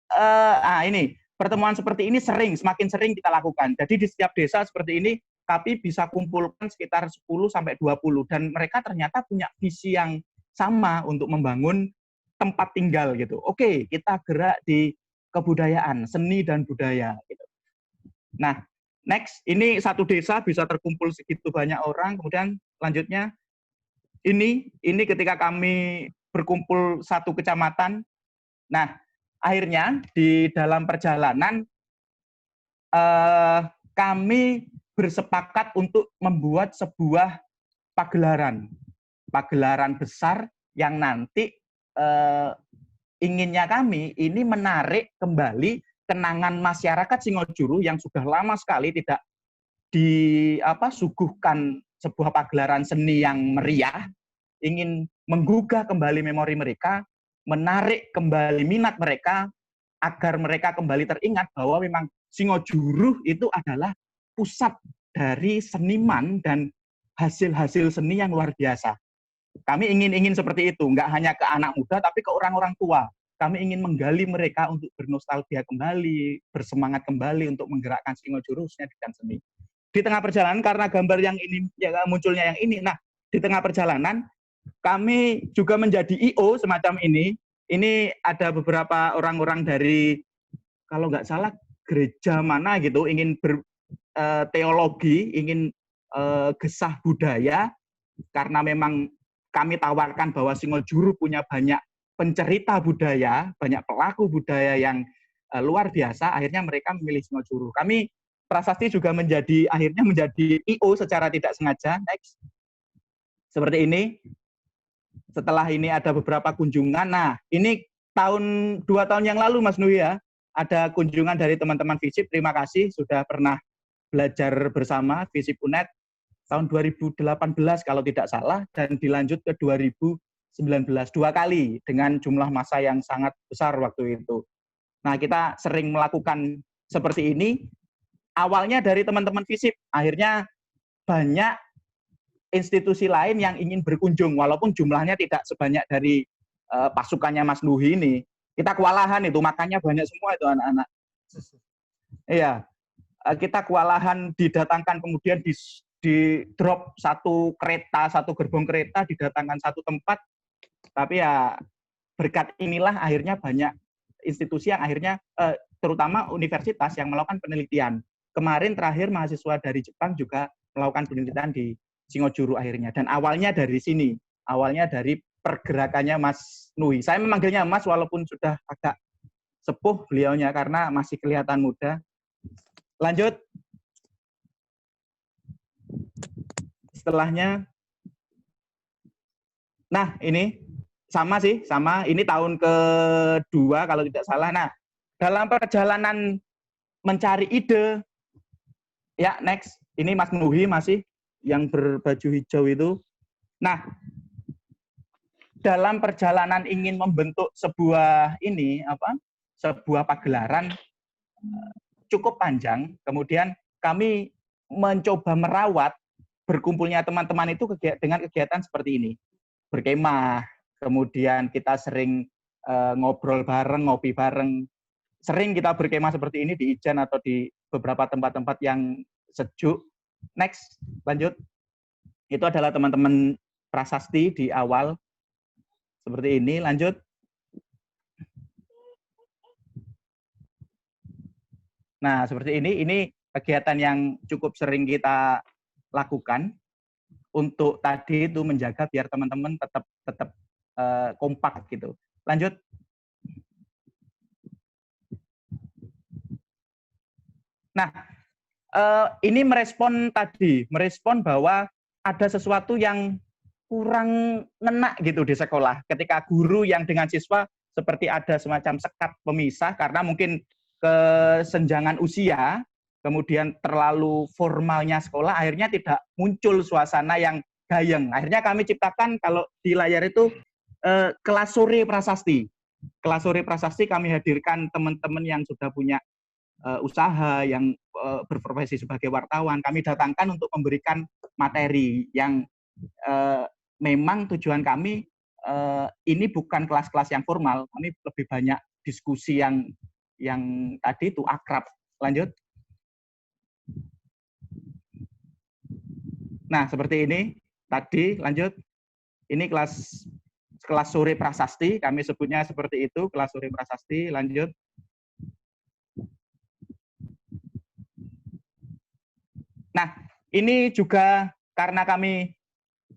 pertemuan seperti ini semakin sering kita lakukan. Jadi di setiap desa seperti ini kami bisa kumpulkan sekitar 10 sampai 20 dan mereka ternyata punya visi yang sama untuk membangun tempat tinggal gitu. Oke, kita gerak di kebudayaan, seni dan budaya gitu. Nah, next, ini satu desa bisa terkumpul segitu banyak orang. Kemudian lanjutnya, ini ketika kami berkumpul satu kecamatan. Nah, akhirnya di dalam perjalanan kami bersepakat untuk membuat sebuah pagelaran besar yang nanti inginnya kami ini menarik kembali kenangan masyarakat Singojuru yang sudah lama sekali tidak disuguhkan sebuah pagelaran seni yang meriah, ingin menggugah kembali memori mereka, menarik kembali minat mereka, agar mereka kembali teringat bahwa memang Singojuru itu adalah pusat dari seniman dan hasil-hasil seni yang luar biasa. Kami ingin seperti itu, nggak hanya ke anak muda, tapi ke orang-orang tua. Kami ingin menggali mereka untuk bernostalgia kembali, bersemangat kembali untuk menggerakkan Singojuru khususnya di bidang seni. Di tengah perjalanan, karena gambar yang ini ya, munculnya yang ini, nah di tengah perjalanan kami juga menjadi I.O. semacam ini. Ini ada beberapa orang-orang dari, kalau nggak salah, gereja mana gitu, ingin berteologi, ingin gesah budaya, karena memang kami tawarkan bahwa Singojuru punya banyak pencerita budaya, banyak pelaku budaya yang luar biasa, akhirnya mereka memilih Singojuru. Kami Prasasti juga akhirnya menjadi I.O. secara tidak sengaja. Next. Seperti ini. Setelah ini ada beberapa kunjungan. Nah, ini 2 tahun yang lalu, Mas Nuhi ya, ada kunjungan dari teman-teman FISIP. Terima kasih sudah pernah belajar bersama FISIP UNED tahun 2018 kalau tidak salah, dan dilanjut ke 2019 2 kali dengan jumlah massa yang sangat besar waktu itu. Nah, kita sering melakukan seperti ini. Awalnya dari teman-teman FISIP, akhirnya banyak institusi lain yang ingin berkunjung, walaupun jumlahnya tidak sebanyak dari pasukannya Mas Nuhi ini. Kita kewalahan itu, makannya banyak semua itu anak-anak. Iya, kita kewalahan didatangkan, kemudian di drop satu gerbong kereta, didatangkan satu tempat. Tapi ya berkat inilah akhirnya banyak institusi yang akhirnya, terutama universitas yang melakukan penelitian. Kemarin terakhir mahasiswa dari Jepang juga melakukan penelitian di Singojuru akhirnya. Dan awalnya dari sini, awalnya dari pergerakannya Mas Nuhi. Saya memanggilnya Mas walaupun sudah agak sepuh beliaunya karena masih kelihatan muda. Lanjut. Setelahnya, nah ini sama sih, sama. Ini tahun kedua kalau tidak salah. Nah, dalam perjalanan mencari ide, ya next, ini Mas Nuhi masih yang berbaju hijau itu. Nah, dalam perjalanan ingin membentuk sebuah sebuah pagelaran cukup panjang. Kemudian kami mencoba merawat berkumpulnya teman-teman itu dengan kegiatan seperti ini, berkemah. Kemudian kita sering ngobrol bareng, ngopi bareng. Sering kita berkemah seperti ini di Ijen atau di beberapa tempat-tempat yang sejuk. Next, lanjut. Itu adalah teman-teman prasasti di awal. Seperti ini, lanjut. Nah, seperti ini kegiatan yang cukup sering kita lakukan untuk tadi itu menjaga biar teman-teman tetap kompak gitu. Lanjut. Nah, ini merespon bahwa ada sesuatu yang kurang ngena gitu di sekolah. Ketika guru yang dengan siswa seperti ada semacam sekat pemisah karena mungkin kesenjangan usia, kemudian terlalu formalnya sekolah, akhirnya tidak muncul suasana yang gayeng. Akhirnya kami ciptakan kalau di layar itu kelas sore prasasti. Kelas sore prasasti kami hadirkan teman-teman yang sudah punya usaha, yang berprofesi sebagai wartawan. Kami datangkan untuk memberikan materi yang memang tujuan kami ini bukan kelas-kelas yang formal. Kami lebih banyak diskusi yang tadi itu akrab. Lanjut. Nah, seperti ini tadi, lanjut. Ini kelas sore prasasti, kami sebutnya seperti itu, kelas sore prasasti, lanjut. Nah, ini juga karena kami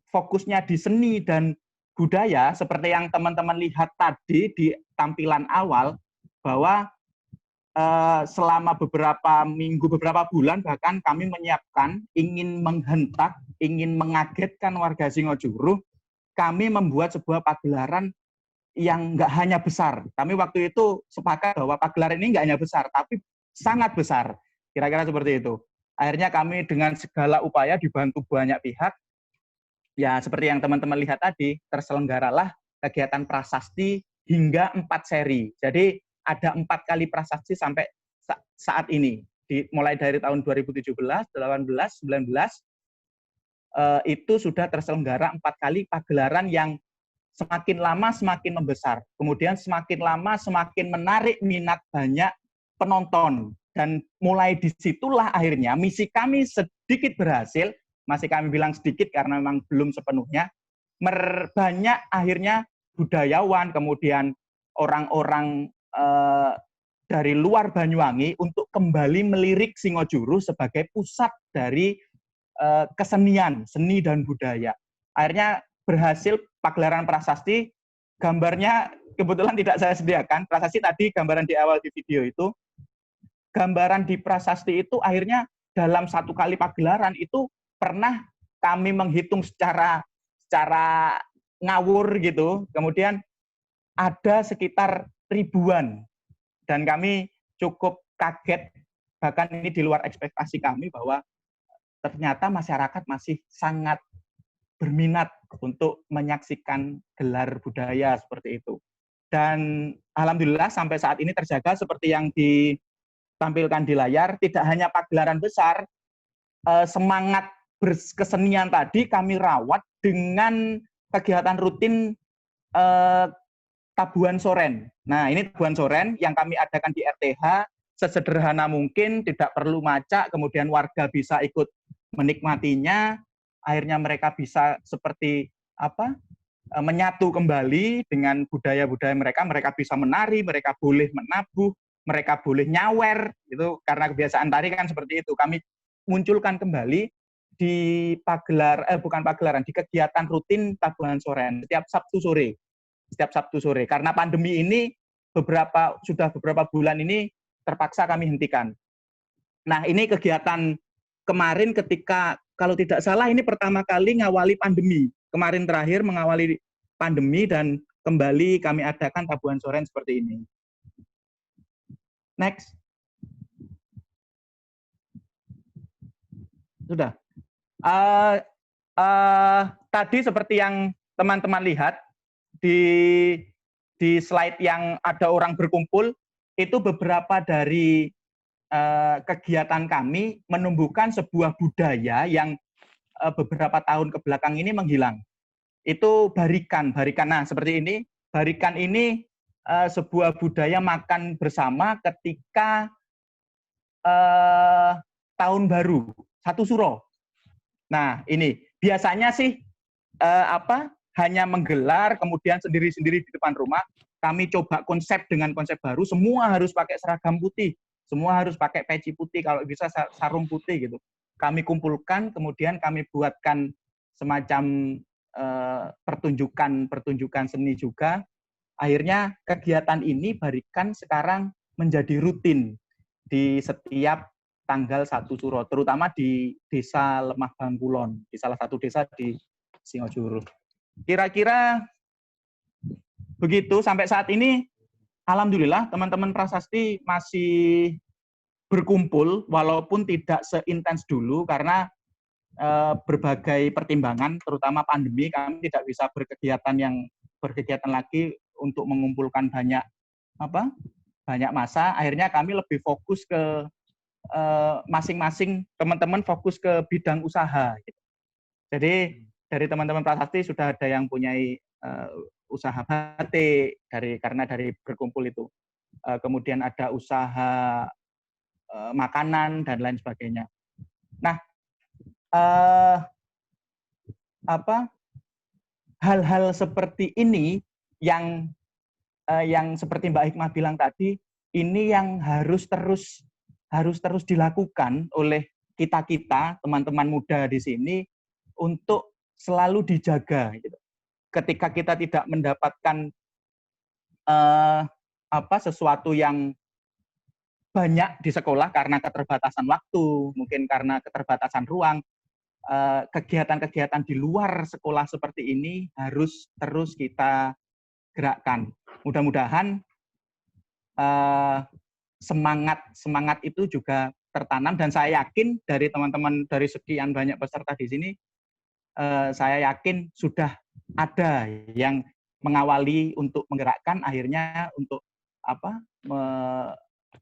fokusnya di seni dan budaya, seperti yang teman-teman lihat tadi di tampilan awal, bahwa selama beberapa minggu, beberapa bulan bahkan kami menyiapkan, ingin menghentak, ingin mengagetkan warga Singojuru, kami membuat sebuah pagelaran yang nggak hanya besar. Kami waktu itu sepakat bahwa pagelaran ini nggak hanya besar, tapi sangat besar. Kira-kira seperti itu. Akhirnya kami dengan segala upaya dibantu banyak pihak, ya seperti yang teman-teman lihat tadi, terselenggaralah kegiatan prasasti hingga 4 seri. Jadi ada 4 kali prasasti sampai saat ini. Mulai dari tahun 2017, 18, 19, itu sudah terselenggara 4 kali pagelaran yang semakin lama semakin membesar. Kemudian semakin lama semakin menarik minat banyak penonton. Dan mulai disitulah akhirnya misi kami sedikit berhasil, masih kami bilang sedikit karena memang belum sepenuhnya, banyak akhirnya budayawan, kemudian orang-orang dari luar Banyuwangi untuk kembali melirik Singojuru sebagai pusat dari kesenian, seni dan budaya. Akhirnya berhasil pagelaran prasasti, gambarnya kebetulan tidak saya sediakan. Prasasti tadi gambaran di awal di video itu, gambaran di prasasti itu akhirnya dalam 1 kali pagelaran itu pernah kami menghitung secara ngawur gitu, kemudian ada sekitar ribuan. Dan kami cukup kaget, bahkan ini di luar ekspektasi kami, bahwa ternyata masyarakat masih sangat berminat untuk menyaksikan gelar budaya seperti itu. Dan alhamdulillah sampai saat ini terjaga seperti yang ditampilkan di layar, tidak hanya pagelaran besar, semangat berkesenian tadi kami rawat dengan kegiatan rutin Tabuhan Soren. Nah, ini Tabuhan Soren yang kami adakan di RTH, sesederhana mungkin, tidak perlu macak, kemudian warga bisa ikut menikmatinya, akhirnya mereka bisa seperti menyatu kembali dengan budaya-budaya mereka bisa menari, mereka boleh menabuh, mereka boleh nyawer, itu karena kebiasaan tari kan seperti itu. Kami munculkan kembali di di kegiatan rutin Tabuhan Soren setiap Sabtu sore. Karena pandemi ini sudah beberapa bulan ini terpaksa kami hentikan. Nah, ini kegiatan kemarin ketika, kalau tidak salah ini pertama kali ngawali pandemi. Kemarin terakhir mengawali pandemi dan kembali kami adakan Tabuhan Soren seperti ini. Next. Sudah. Tadi seperti yang teman-teman lihat di slide yang ada orang berkumpul, itu beberapa dari kegiatan kami menumbuhkan sebuah budaya yang beberapa tahun kebelakang ini menghilang. Itu barikan. Nah, seperti ini. Barikan ini sebuah budaya makan bersama ketika tahun baru, Satu Suro. Nah, ini biasanya sih hanya menggelar, kemudian sendiri-sendiri di depan rumah. Kami coba konsep dengan konsep baru, semua harus pakai seragam putih, semua harus pakai peci putih, kalau bisa sarung putih gitu. Kami kumpulkan, kemudian kami buatkan semacam pertunjukan seni juga. Akhirnya kegiatan ini barikan sekarang menjadi rutin di setiap tanggal 1 Suro, terutama di Desa Lemah Bangkulon, di salah satu desa di Singojuru. Kira-kira begitu sampai saat ini. Alhamdulillah teman-teman prasasti masih berkumpul walaupun tidak seintens dulu karena berbagai pertimbangan, terutama pandemi, kami tidak bisa berkegiatan lagi untuk mengumpulkan banyak massa. Akhirnya kami lebih fokus ke masing-masing teman-teman fokus ke bidang usaha. Jadi dari teman-teman prasasti sudah ada yang punya usaha batik karena dari berkumpul itu. Kemudian ada usaha makanan dan lain sebagainya. Nah, hal-hal seperti ini yang seperti Mbak Hikmah bilang tadi, ini yang harus terus dilakukan oleh kita-kita, teman-teman muda di sini, untuk selalu dijaga. Gitu. Ketika kita tidak mendapatkan sesuatu yang banyak di sekolah karena keterbatasan waktu, mungkin karena keterbatasan ruang, kegiatan-kegiatan di luar sekolah seperti ini harus terus kita gerakkan. Mudah-mudahan semangat itu juga tertanam, dan saya yakin dari teman-teman, dari sekian banyak peserta di sini, saya yakin sudah ada yang mengawali untuk menggerakkan, akhirnya untuk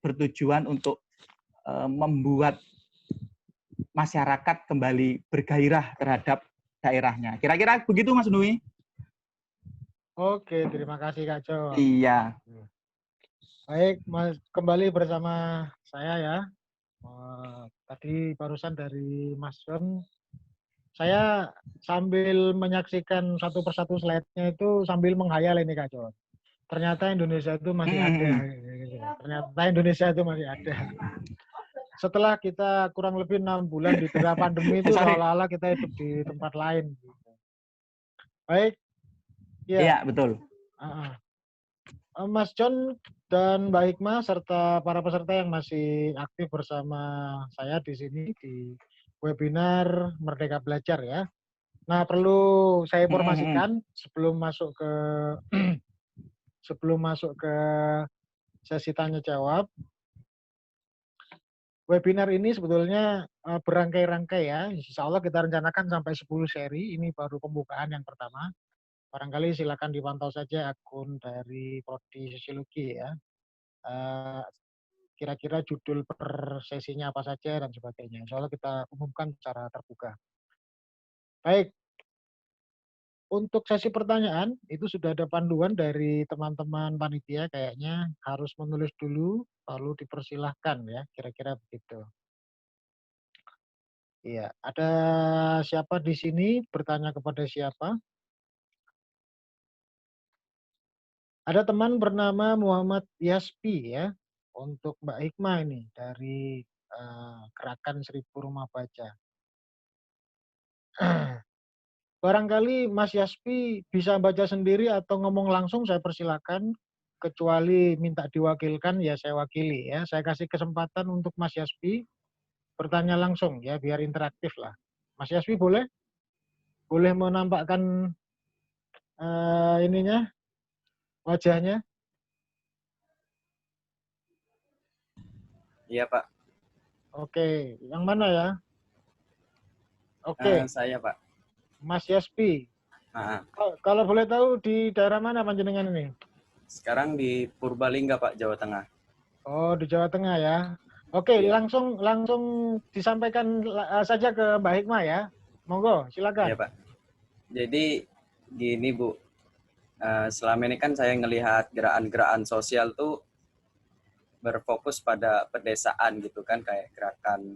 bertujuan untuk membuat masyarakat kembali bergairah terhadap daerahnya. Kira-kira begitu, Mas Nui? Oke, terima kasih Kak Jo. Iya. Baik, Mas, kembali bersama saya ya. Tadi barusan dari Mas John, saya sambil menyaksikan satu persatu slide-nya itu sambil menghayal ini Kak Jo. Ternyata Indonesia itu masih ada. Ternyata Indonesia itu masih ada. Setelah kita kurang lebih 6 bulan di tengah pandemi itu seolah-olah kita hidup di tempat lain. Baik. Ya. Iya, betul. Mas John dan Mbak Hikmah serta para peserta yang masih aktif bersama saya di sini di webinar Merdeka Belajar ya. Nah, perlu saya informasikan sebelum masuk ke sesi tanya jawab. Webinar ini sebetulnya berangkai-rangkai ya. Insya Allah kita rencanakan sampai 10 seri. Ini baru pembukaan yang pertama. Barangkali silakan dipantau saja akun dari Prodi Sosiologi ya. Kira-kira judul per sesinya apa saja dan sebagainya. Insya Allah kita umumkan secara terbuka. Baik. Untuk sesi pertanyaan, itu sudah ada panduan dari teman-teman panitia, kayaknya harus menulis dulu, lalu dipersilahkan ya, kira-kira begitu. Iya, ada siapa di sini? Bertanya kepada siapa? Ada teman bernama Muhammad Yaspi ya, untuk Mbak Hikmah ini, dari Gerakan 1000 Rumah Baca. Barangkali Mas Yaspi bisa baca sendiri atau ngomong langsung, saya persilakan. Kecuali minta diwakilkan, ya saya wakili ya. Saya kasih kesempatan untuk Mas Yaspi bertanya langsung ya, biar interaktif lah. Mas Yaspi boleh? Boleh menampakkan ininya, wajahnya? Iya, Pak. Oke, yang mana ya? Oke. Saya, Pak. Mas Yaspi. Kalau boleh tahu di daerah mana panjenengan ini? Sekarang di Purbalingga, Pak, Jawa Tengah. Oh, di Jawa Tengah ya. Oke, Iya. langsung disampaikan saja ke Mbak Hikmah ya. Monggo, silakan. Iya, Pak. Jadi gini, Bu. Selama ini kan saya ngelihat gerakan-gerakan sosial tuh berfokus pada pedesaan gitu kan, kayak gerakan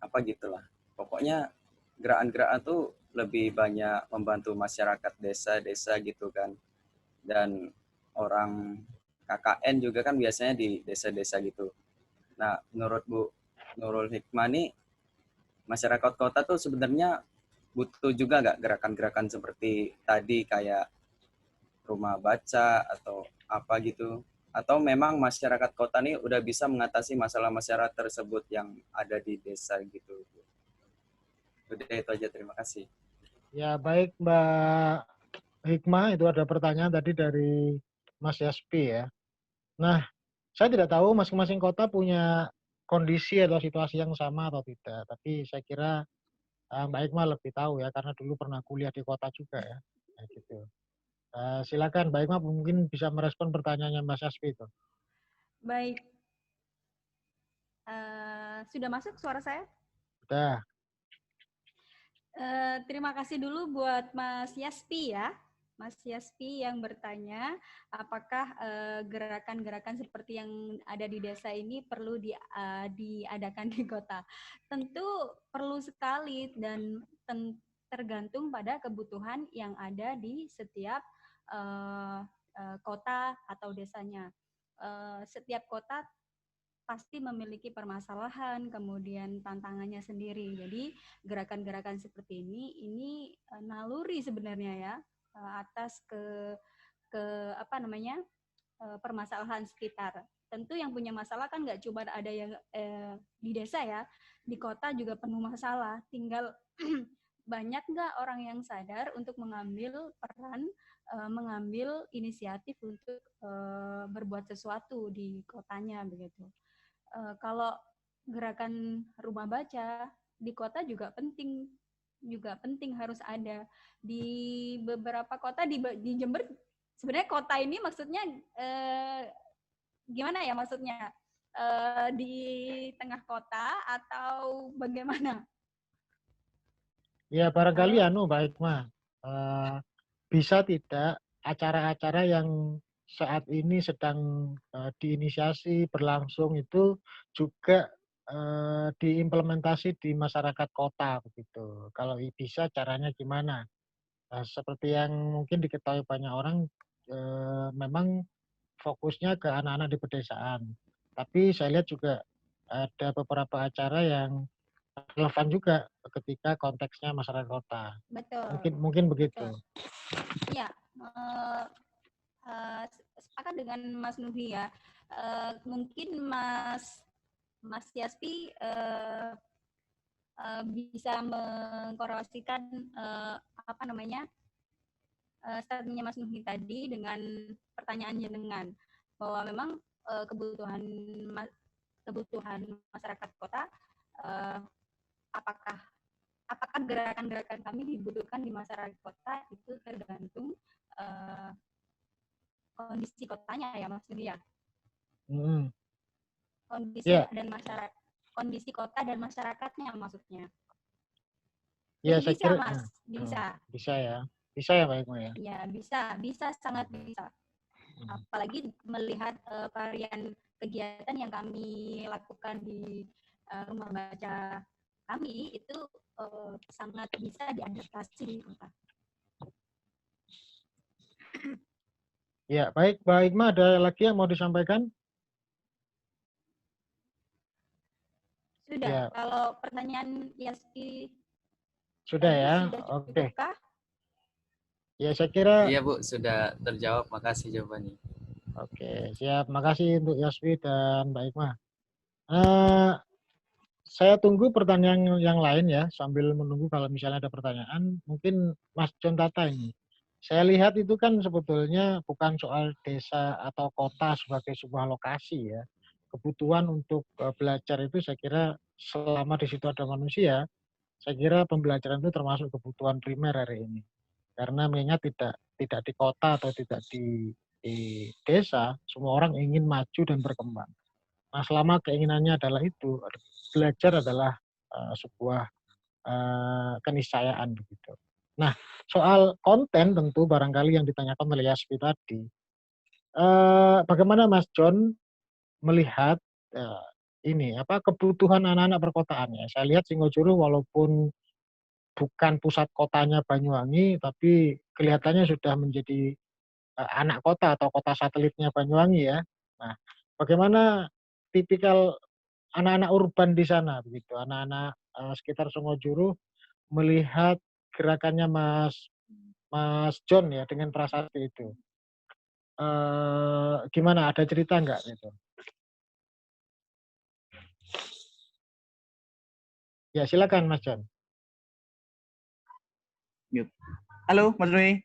apa gitulah. Pokoknya gerakan-gerakan tuh lebih banyak membantu masyarakat desa-desa gitu kan. Dan orang KKN juga kan biasanya di desa-desa gitu. Nah, menurut Bu Nurul Hikmah nih, masyarakat kota tuh sebenarnya butuh juga nggak gerakan-gerakan seperti tadi kayak rumah baca atau apa gitu? Atau memang masyarakat kota nih udah bisa mengatasi masalah masyarakat tersebut yang ada di desa gitu? Udah itu aja, terima kasih. Ya, baik Mbak Hikmah, itu ada pertanyaan tadi dari Mas Yaspi ya. Nah, saya tidak tahu masing-masing kota punya kondisi atau situasi yang sama atau tidak. Tapi saya kira Mbak Hikmah lebih tahu ya, karena dulu pernah kuliah di kota juga ya. Nah, gitu. Silakan Mbak Hikmah mungkin bisa merespon pertanyaannya Mas Yaspi itu. Baik. Sudah masuk suara saya? Sudah. Terima kasih dulu buat Mas Yaspi ya. Mas Yaspi yang bertanya, apakah gerakan-gerakan seperti yang ada di desa ini perlu diadakan di kota? Tentu perlu sekali dan tergantung pada kebutuhan yang ada di setiap kota atau desanya. Setiap kota pasti memiliki permasalahan, kemudian tantangannya sendiri. Jadi gerakan-gerakan seperti ini naluri sebenarnya ya, atas ke apa namanya, permasalahan sekitar. Tentu yang punya masalah kan nggak cuma ada yang di desa ya, di kota juga penuh masalah. Tinggal banyak nggak orang yang sadar untuk mengambil peran, mengambil inisiatif untuk berbuat sesuatu di kotanya begitu. Kalau gerakan rumah baca di kota juga penting harus ada. Di beberapa kota di Jember, sebenarnya kota ini maksudnya gimana ya maksudnya, di tengah kota atau bagaimana? Ya barangkali Halo? Mbak Hikmah, bisa tidak acara-acara yang saat ini sedang diinisiasi berlangsung itu juga diimplementasi di masyarakat kota begitu. Kalau bisa caranya gimana? Seperti yang mungkin diketahui banyak orang, memang fokusnya ke anak-anak di pedesaan. Tapi saya lihat juga ada beberapa acara yang relevan juga ketika konteksnya masyarakat kota. Betul, Mungkin betul. begitu. Iya, sepakat dengan Mas Nuhi ya. Mungkin Mas Yaspi bisa mengkorelasikan apa namanya, statementnya Mas Nuhi tadi dengan pertanyaan jenengan, bahwa memang kebutuhan masyarakat kota, apakah gerakan-gerakan kami dibutuhkan di masyarakat kota itu tergantung kondisi kotanya ya Mas Nuhi ya. Hmm. Kondisi Ya, dan masyarakat, kondisi kota dan masyarakatnya maksudnya. ya Jadi saya bisa kira Mas, bisa. bisa ya. Bisa ya Pak Hikmah ya. Ya bisa sangat bisa. Apalagi melihat varian kegiatan yang kami lakukan di rumah baca kami itu sangat bisa diadaptasi di kota. Ya, baik Mbak Hikmah, ada lagi yang mau disampaikan? Sudah, Ya, kalau pertanyaan Yaspi sudah tadi ya. sudah Oke. cukupkah? Ya, saya kira Iya Bu, sudah terjawab. Makasih jawabannya. oke, siap. Makasih untuk Yaswi dan Mbak Hikmah. Eh, saya tunggu pertanyaan yang lain ya, sambil menunggu kalau misalnya ada pertanyaan. Mungkin Mas John Tata ini. Saya lihat itu kan sebetulnya bukan soal desa atau kota sebagai sebuah lokasi ya. Kebutuhan untuk belajar itu saya kira selama di situ ada manusia, saya kira pembelajaran itu termasuk kebutuhan primer hari ini. Karena mengingat tidak di kota atau tidak di desa, semua orang ingin maju dan berkembang. Nah, selama keinginannya adalah itu, belajar adalah sebuah keniscayaan begitu. Nah, soal konten tentu barangkali yang ditanyakan oleh Yaspi tadi, bagaimana Mas John melihat ini apa kebutuhan anak-anak perkotaan ya? Saya lihat Singojuru walaupun bukan pusat kotanya Banyuwangi, tapi kelihatannya sudah menjadi anak kota atau kota satelitnya Banyuwangi ya. Nah, bagaimana tipikal anak-anak urban di sana begitu, anak-anak sekitar Singojuru melihat gerakannya Mas John ya dengan prasasti itu. Gimana? Ada cerita nggak gitu? Ya silakan Mas John. Halo, Mas Nui.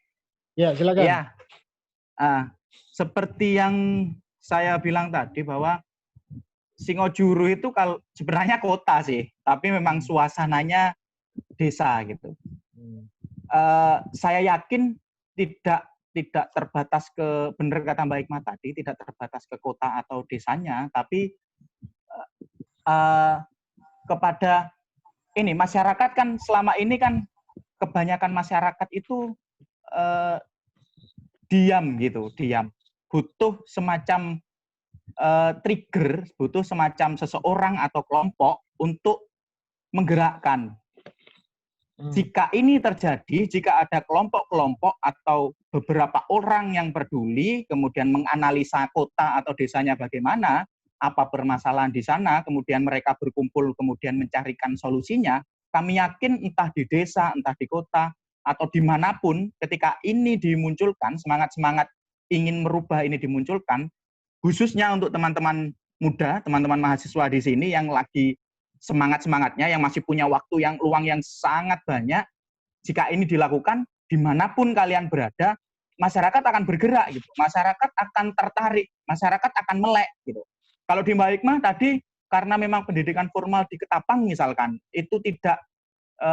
Ya silakan. Ya, seperti yang saya bilang tadi bahwa Singojuru itu kalau sebenarnya kota sih, tapi memang suasananya desa gitu. Saya yakin tidak terbatas ke, benar kata Mbak Hikmah tadi, tidak terbatas ke kota atau desanya, tapi kepada ini masyarakat kan selama ini kan kebanyakan masyarakat itu diam, butuh semacam trigger, butuh semacam seseorang atau kelompok untuk menggerakkan. Jika ini terjadi, jika ada kelompok-kelompok atau beberapa orang yang peduli, kemudian menganalisa kota atau desanya bagaimana, apa permasalahan di sana, kemudian mereka berkumpul, kemudian mencarikan solusinya, kami yakin entah di desa, entah di kota, atau dimanapun, ketika ini dimunculkan, semangat-semangat ingin merubah ini dimunculkan, khususnya untuk teman-teman muda, teman-teman mahasiswa di sini yang lagi semangat-semangatnya, yang masih punya waktu yang luang yang sangat banyak, jika ini dilakukan, dimanapun kalian berada, masyarakat akan bergerak, gitu. Masyarakat akan tertarik, masyarakat akan melek, gitu. Kalau di Mbak Hikmah tadi, karena memang pendidikan formal di Ketapang misalkan, itu tidak,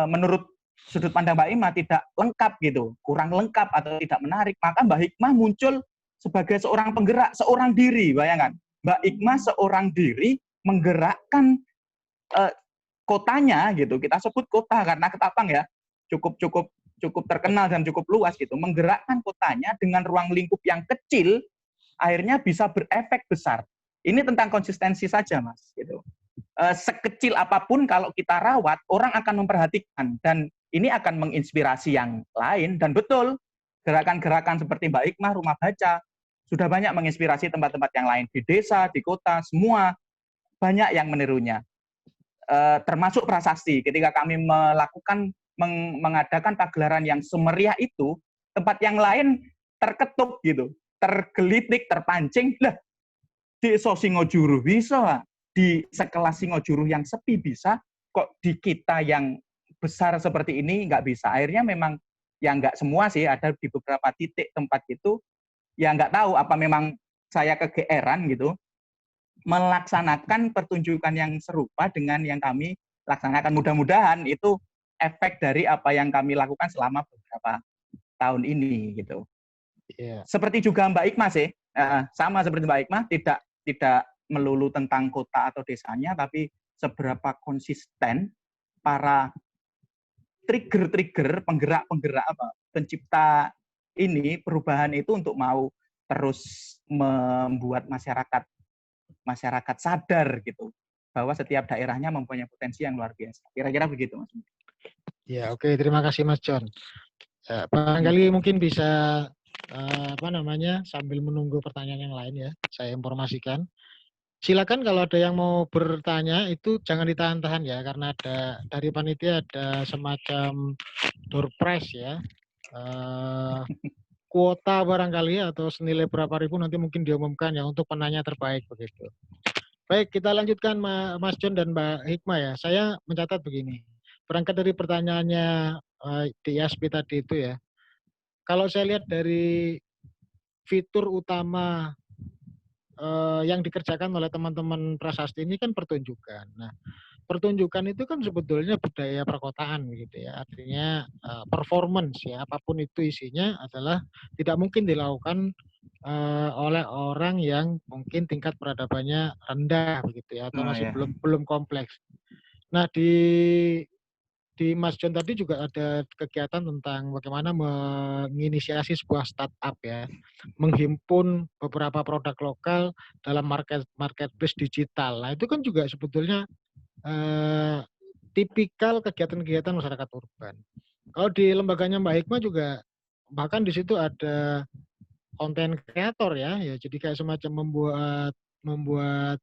menurut sudut pandang Mbak Hikmah, tidak lengkap, gitu, kurang lengkap atau tidak menarik, maka Mbak Hikmah muncul sebagai seorang penggerak, seorang diri, bayangkan. Mbak Hikmah seorang diri menggerakkan kotanya, gitu, kita sebut kota karena Ketapang ya, cukup terkenal dan cukup luas, gitu, menggerakkan kotanya dengan ruang lingkup yang kecil, akhirnya bisa berefek besar. Ini tentang konsistensi saja, Mas, gitu. Sekecil apapun kalau kita rawat, orang akan memperhatikan, dan ini akan menginspirasi yang lain. Dan betul, gerakan-gerakan seperti Mbak Hikmah, Rumah Baca, sudah banyak menginspirasi tempat-tempat yang lain, di desa, di kota, semua banyak yang menirunya. Termasuk prasasti, ketika kami mengadakan pagelaran yang semeriah itu, tempat yang lain terketuk, gitu, tergelitik, terpancing, lah, di Singojuru bisa, di sekelas Singojuru yang sepi bisa, kok di kita yang besar seperti ini nggak bisa. Akhirnya memang, ya nggak semua sih, ada di beberapa titik tempat itu, ya nggak tahu apa memang saya kegeeran, gitu, melaksanakan pertunjukan yang serupa dengan yang kami laksanakan. Mudah-mudahan itu efek dari apa yang kami lakukan selama beberapa tahun ini, gitu. Yeah. Seperti juga Mbak Hikmah sih, sama seperti Mbak Hikmah, tidak melulu tentang kota atau desanya, tapi seberapa konsisten para trigger-trigger, penggerak-penggerak, pencipta ini, perubahan itu untuk mau terus membuat masyarakat sadar, gitu, bahwa setiap daerahnya mempunyai potensi yang luar biasa. Kira-kira begitu, Mas. Ya, oke. Terima kasih, Mas John. Barangkali mungkin bisa sambil menunggu pertanyaan yang lain ya, saya informasikan. Silakan kalau ada yang mau bertanya itu jangan ditahan-tahan ya, karena ada dari panitia ada semacam door prize ya. Kuota barangkali atau senilai berapa ribu nanti mungkin diumumkan ya untuk penanya terbaik begitu. Baik, kita lanjutkan Mas John dan Mbak Hikmah ya. Saya mencatat begini. Berangkat dari pertanyaannya di ISP tadi itu ya. Kalau saya lihat dari fitur utama yang dikerjakan oleh teman-teman prasasti ini kan pertunjukan. Nah, pertunjukan itu kan sebetulnya budaya perkotaan gitu ya. Artinya performance ya, apapun itu isinya adalah tidak mungkin dilakukan oleh orang yang mungkin tingkat peradabannya rendah begitu ya, atau masih belum kompleks. Nah, di Mas John tadi juga ada kegiatan tentang bagaimana menginisiasi sebuah startup ya, menghimpun beberapa produk lokal dalam marketplace digital. Nah, itu kan juga sebetulnya tipikal kegiatan-kegiatan masyarakat urban. Kalau di lembaganya Mbak Hikmah juga bahkan di situ ada konten kreator ya, jadi kayak semacam membuat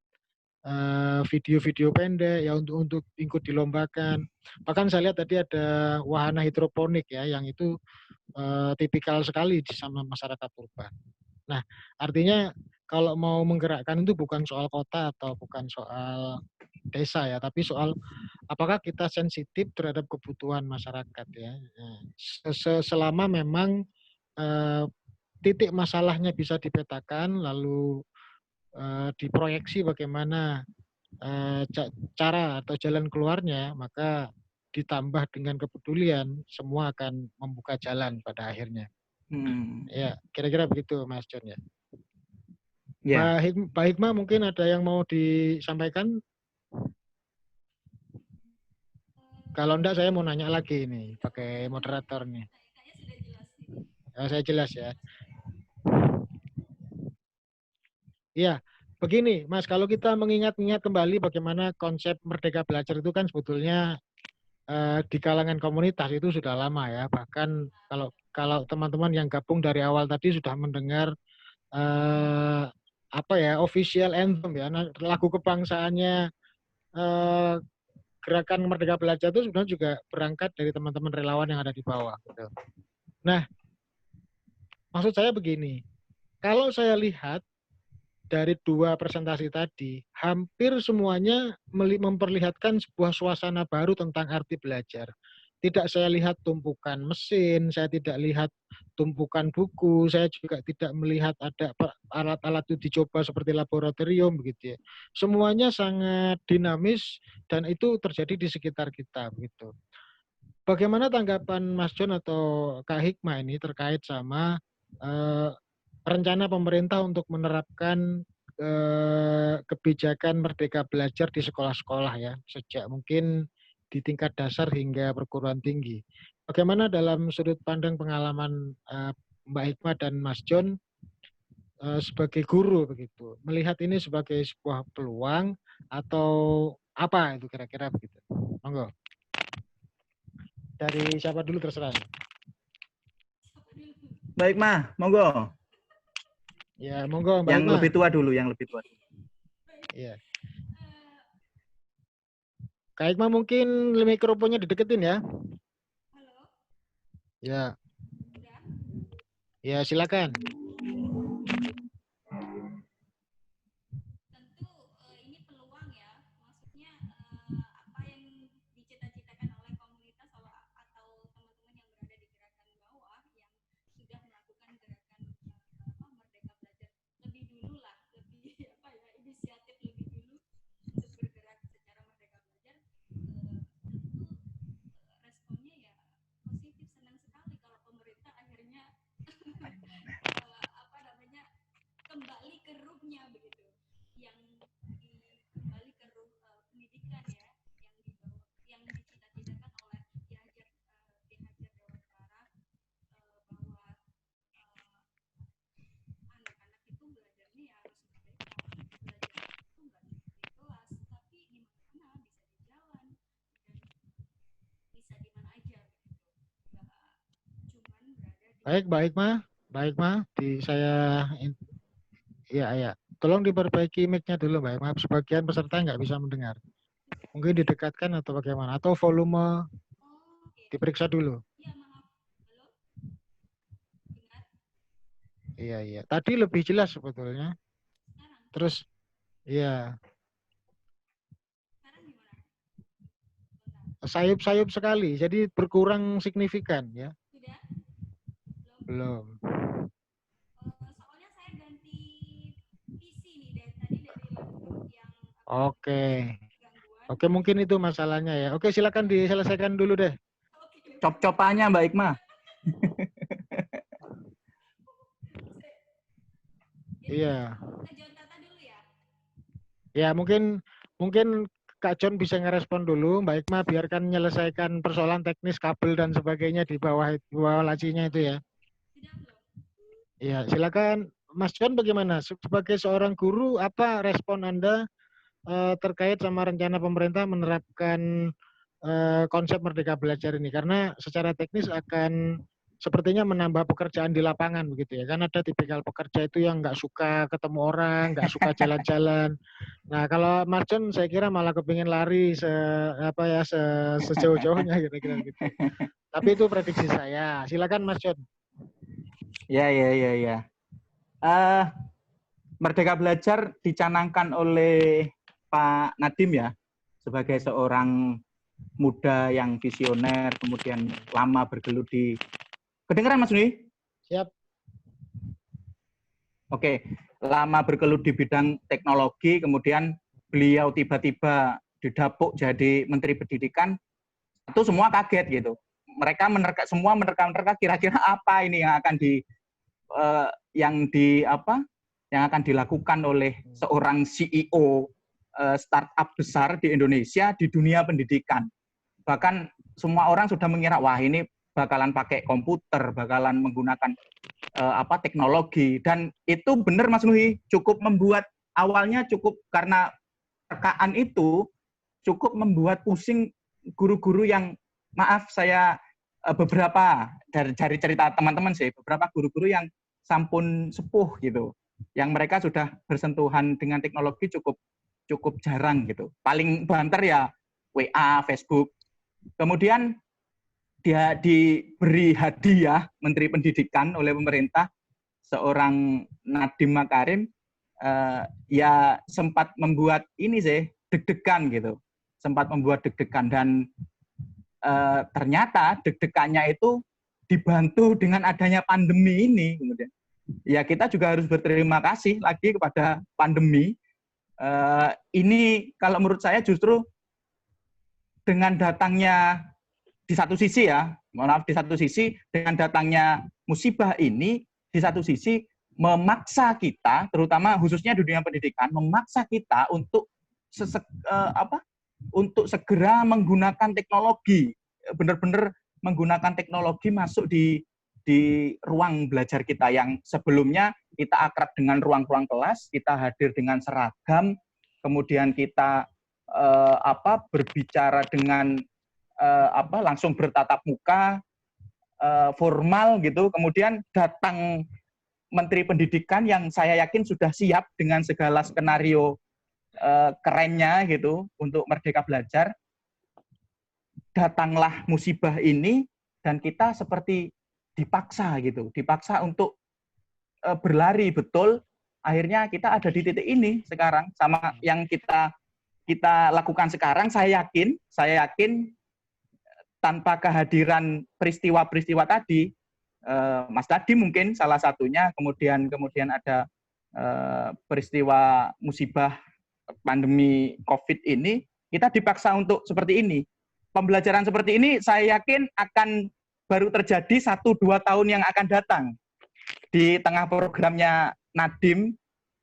video-video pendek ya untuk ikut dilombakan. Bahkan saya lihat tadi ada wahana hidroponik ya, yang itu tipikal sekali di sama masyarakat urban. Nah, artinya kalau mau menggerakkan itu bukan soal kota atau bukan soal desa ya, tapi soal apakah kita sensitif terhadap kebutuhan masyarakat ya. Selama memang titik masalahnya bisa dipetakan, lalu diproyeksi bagaimana cara atau jalan keluarnya, maka ditambah dengan kepedulian, semua akan membuka jalan pada akhirnya. Ya, kira-kira begitu Mas John ya. Mbak Hikmah mungkin ada yang mau disampaikan? Kalau enggak saya mau nanya lagi ini pakai moderator nih. Saya jelas ya. Iya, begini Mas, kalau kita mengingat-ingat kembali bagaimana konsep Merdeka Belajar itu kan sebetulnya di kalangan komunitas itu sudah lama ya. Bahkan kalau teman-teman yang gabung dari awal tadi sudah mendengar apa ya, official anthem ya, lagu kebangsaannya gerakan Merdeka Belajar itu sebenarnya juga berangkat dari teman-teman relawan yang ada di bawah. Gitu. Nah, maksud saya begini, kalau saya lihat dari 2 presentasi tadi, hampir semuanya memperlihatkan sebuah suasana baru tentang arti belajar. Tidak saya lihat tumpukan mesin, saya tidak lihat tumpukan buku, saya juga tidak melihat ada alat-alat itu dicoba seperti laboratorium begitu ya. Semuanya sangat dinamis dan itu terjadi di sekitar kita begitu. Bagaimana tanggapan Mas John atau Kak Hikmah ini terkait sama rencana pemerintah untuk menerapkan kebijakan Merdeka Belajar di sekolah-sekolah ya, sejak mungkin di tingkat dasar hingga perguruan tinggi. Bagaimana dalam sudut pandang pengalaman Mbak Hikmah dan Mas John sebagai guru begitu, melihat ini sebagai sebuah peluang atau apa itu kira-kira begitu? Monggo. Dari siapa dulu terserah. Baik, Mah, monggo. Ya, monggo Mbak Yang Hikmah. lebih tua dulu, yang lebih tua. Iya. Kak Hikmah mungkin mikrofonnya dideketin ya. Ya. Ya, silakan. Tentu ini peluang ya, maksudnya apa yang dicita-citakan oleh komunitas atau teman-teman yang berada di gerakan bawah yang sudah melakukan gerakan Merdeka Belajar lebih dulu lah, lebih apa ya, inisiatif lebih dulu untuk bergerak secara Merdeka Belajar, tentu responnya ya positif, senang sekali kalau pemerintah akhirnya apa namanya, kembali ke rootnya begitu, yang kembali ke root pendidikan ya, yang dibawa, yang dicita-citakan oleh Ki Hajar Dewantara, bahwa anak-anak itu belajarnya ya harus merdeka, belajar itu nggak cuma di kelas, tapi di mana bisa di jalan dan bisa di mana aja begitu, nggak cuman berada di. Baik, Baik, Ma. Iya. Tolong diperbaiki mic-nya dulu, Mbak. Maaf, sebagian peserta nggak bisa mendengar. Mungkin didekatkan atau bagaimana? Atau volume diperiksa dulu. Iya, maaf. Halo? Dengar? Iya. Tadi lebih jelas sebetulnya. Sekarang? Terus, iya. Sekarang gimana? Sayup-sayup sekali. Jadi berkurang signifikan ya. Sudah? Belum. Soalnya saya ganti PC nih dari tadi, dari laptop yang Oke. gangguan. Oke, mungkin itu masalahnya ya. Oke, silakan diselesaikan dulu deh. Oke. Cop-copannya Mbak Hikmah. Iya. Ke John Tata dulu ya. Ya, mungkin Kak John bisa ngerespon dulu, Mbak Hikmah biarkan menyelesaikan persoalan teknis kabel dan sebagainya di bawah lacinya itu ya. Sudah belum? Ya, silakan Mas John, bagaimana sebagai seorang guru, apa respon Anda terkait sama rencana pemerintah menerapkan konsep Merdeka Belajar ini, karena secara teknis akan sepertinya menambah pekerjaan di lapangan begitu ya, kan ada tipikal pekerja itu yang nggak suka ketemu orang, nggak suka jalan-jalan. Nah, kalau Mas John saya kira malah kepingin lari sejauh-jauhnya kira-kira gitu. Tapi itu prediksi saya. Silakan Mas John. Ya. Merdeka Belajar dicanangkan oleh Pak Nadiem ya, sebagai seorang muda yang visioner, kemudian lama bergelut di... Kedengeran Mas Nui? Siap. Oke, lama bergelut di bidang teknologi, kemudian beliau tiba-tiba didapuk jadi Menteri Pendidikan, itu semua kaget gitu. Mereka semua menerka kira-kira apa ini yang akan dilakukan oleh seorang CEO startup besar di Indonesia di dunia pendidikan. Bahkan semua orang sudah mengira, wah ini bakalan pakai komputer, bakalan menggunakan teknologi, dan itu benar Mas Nuhi, awalnya cukup karena rekaan itu cukup membuat pusing guru-guru yang, maaf saya beberapa dari cerita teman-teman sih, beberapa guru-guru yang sampun sepuh gitu. yang mereka sudah bersentuhan dengan teknologi cukup jarang gitu. Paling banter ya WA, Facebook. Kemudian dia diberi hadiah Menteri Pendidikan oleh pemerintah, seorang Nadiem Makarim, ya sempat membuat ini sih deg-degan gitu, sempat membuat deg-degan, dan ternyata deg-degannya itu dibantu dengan adanya pandemi ini. Kemudian ya kita juga harus berterima kasih lagi kepada pandemi. Ini kalau menurut saya justru dengan datangnya, di satu sisi ya, mohon maaf, di satu sisi dengan datangnya musibah ini, di satu sisi memaksa kita, terutama khususnya di dunia pendidikan, memaksa kita untuk untuk segera menggunakan teknologi, benar-benar menggunakan teknologi masuk di ruang belajar kita yang sebelumnya kita akrab dengan ruang-ruang kelas, kita hadir dengan seragam, kemudian kita berbicara dengan langsung bertatap muka, formal gitu. Kemudian datang Menteri Pendidikan yang saya yakin sudah siap dengan segala skenario kerennya gitu untuk Merdeka Belajar. Datanglah musibah ini dan kita seperti dipaksa gitu, dipaksa untuk berlari. Betul, akhirnya kita ada di titik ini sekarang sama yang kita lakukan sekarang. Saya yakin tanpa kehadiran peristiwa-peristiwa tadi, Mas Tadi mungkin salah satunya, kemudian ada peristiwa musibah pandemi COVID ini, kita dipaksa untuk seperti ini. Pembelajaran seperti ini saya yakin akan baru terjadi 1-2 tahun yang akan datang di tengah programnya Nadiem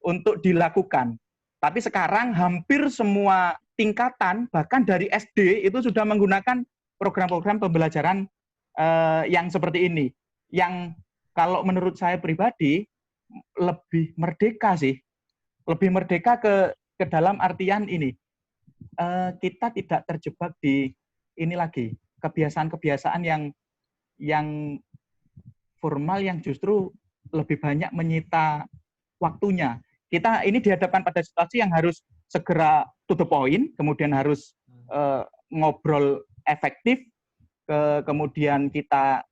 untuk dilakukan. Tapi sekarang hampir semua tingkatan, bahkan dari SD, itu sudah menggunakan program-program pembelajaran yang seperti ini. Yang kalau menurut saya pribadi, lebih merdeka sih. Lebih merdeka ke dalam artian ini. Kita tidak terjebak di ini lagi, kebiasaan-kebiasaan yang formal yang justru lebih banyak menyita waktunya. Kita ini dihadapkan pada situasi yang harus segera to the point, kemudian harus ngobrol efektif, kemudian kita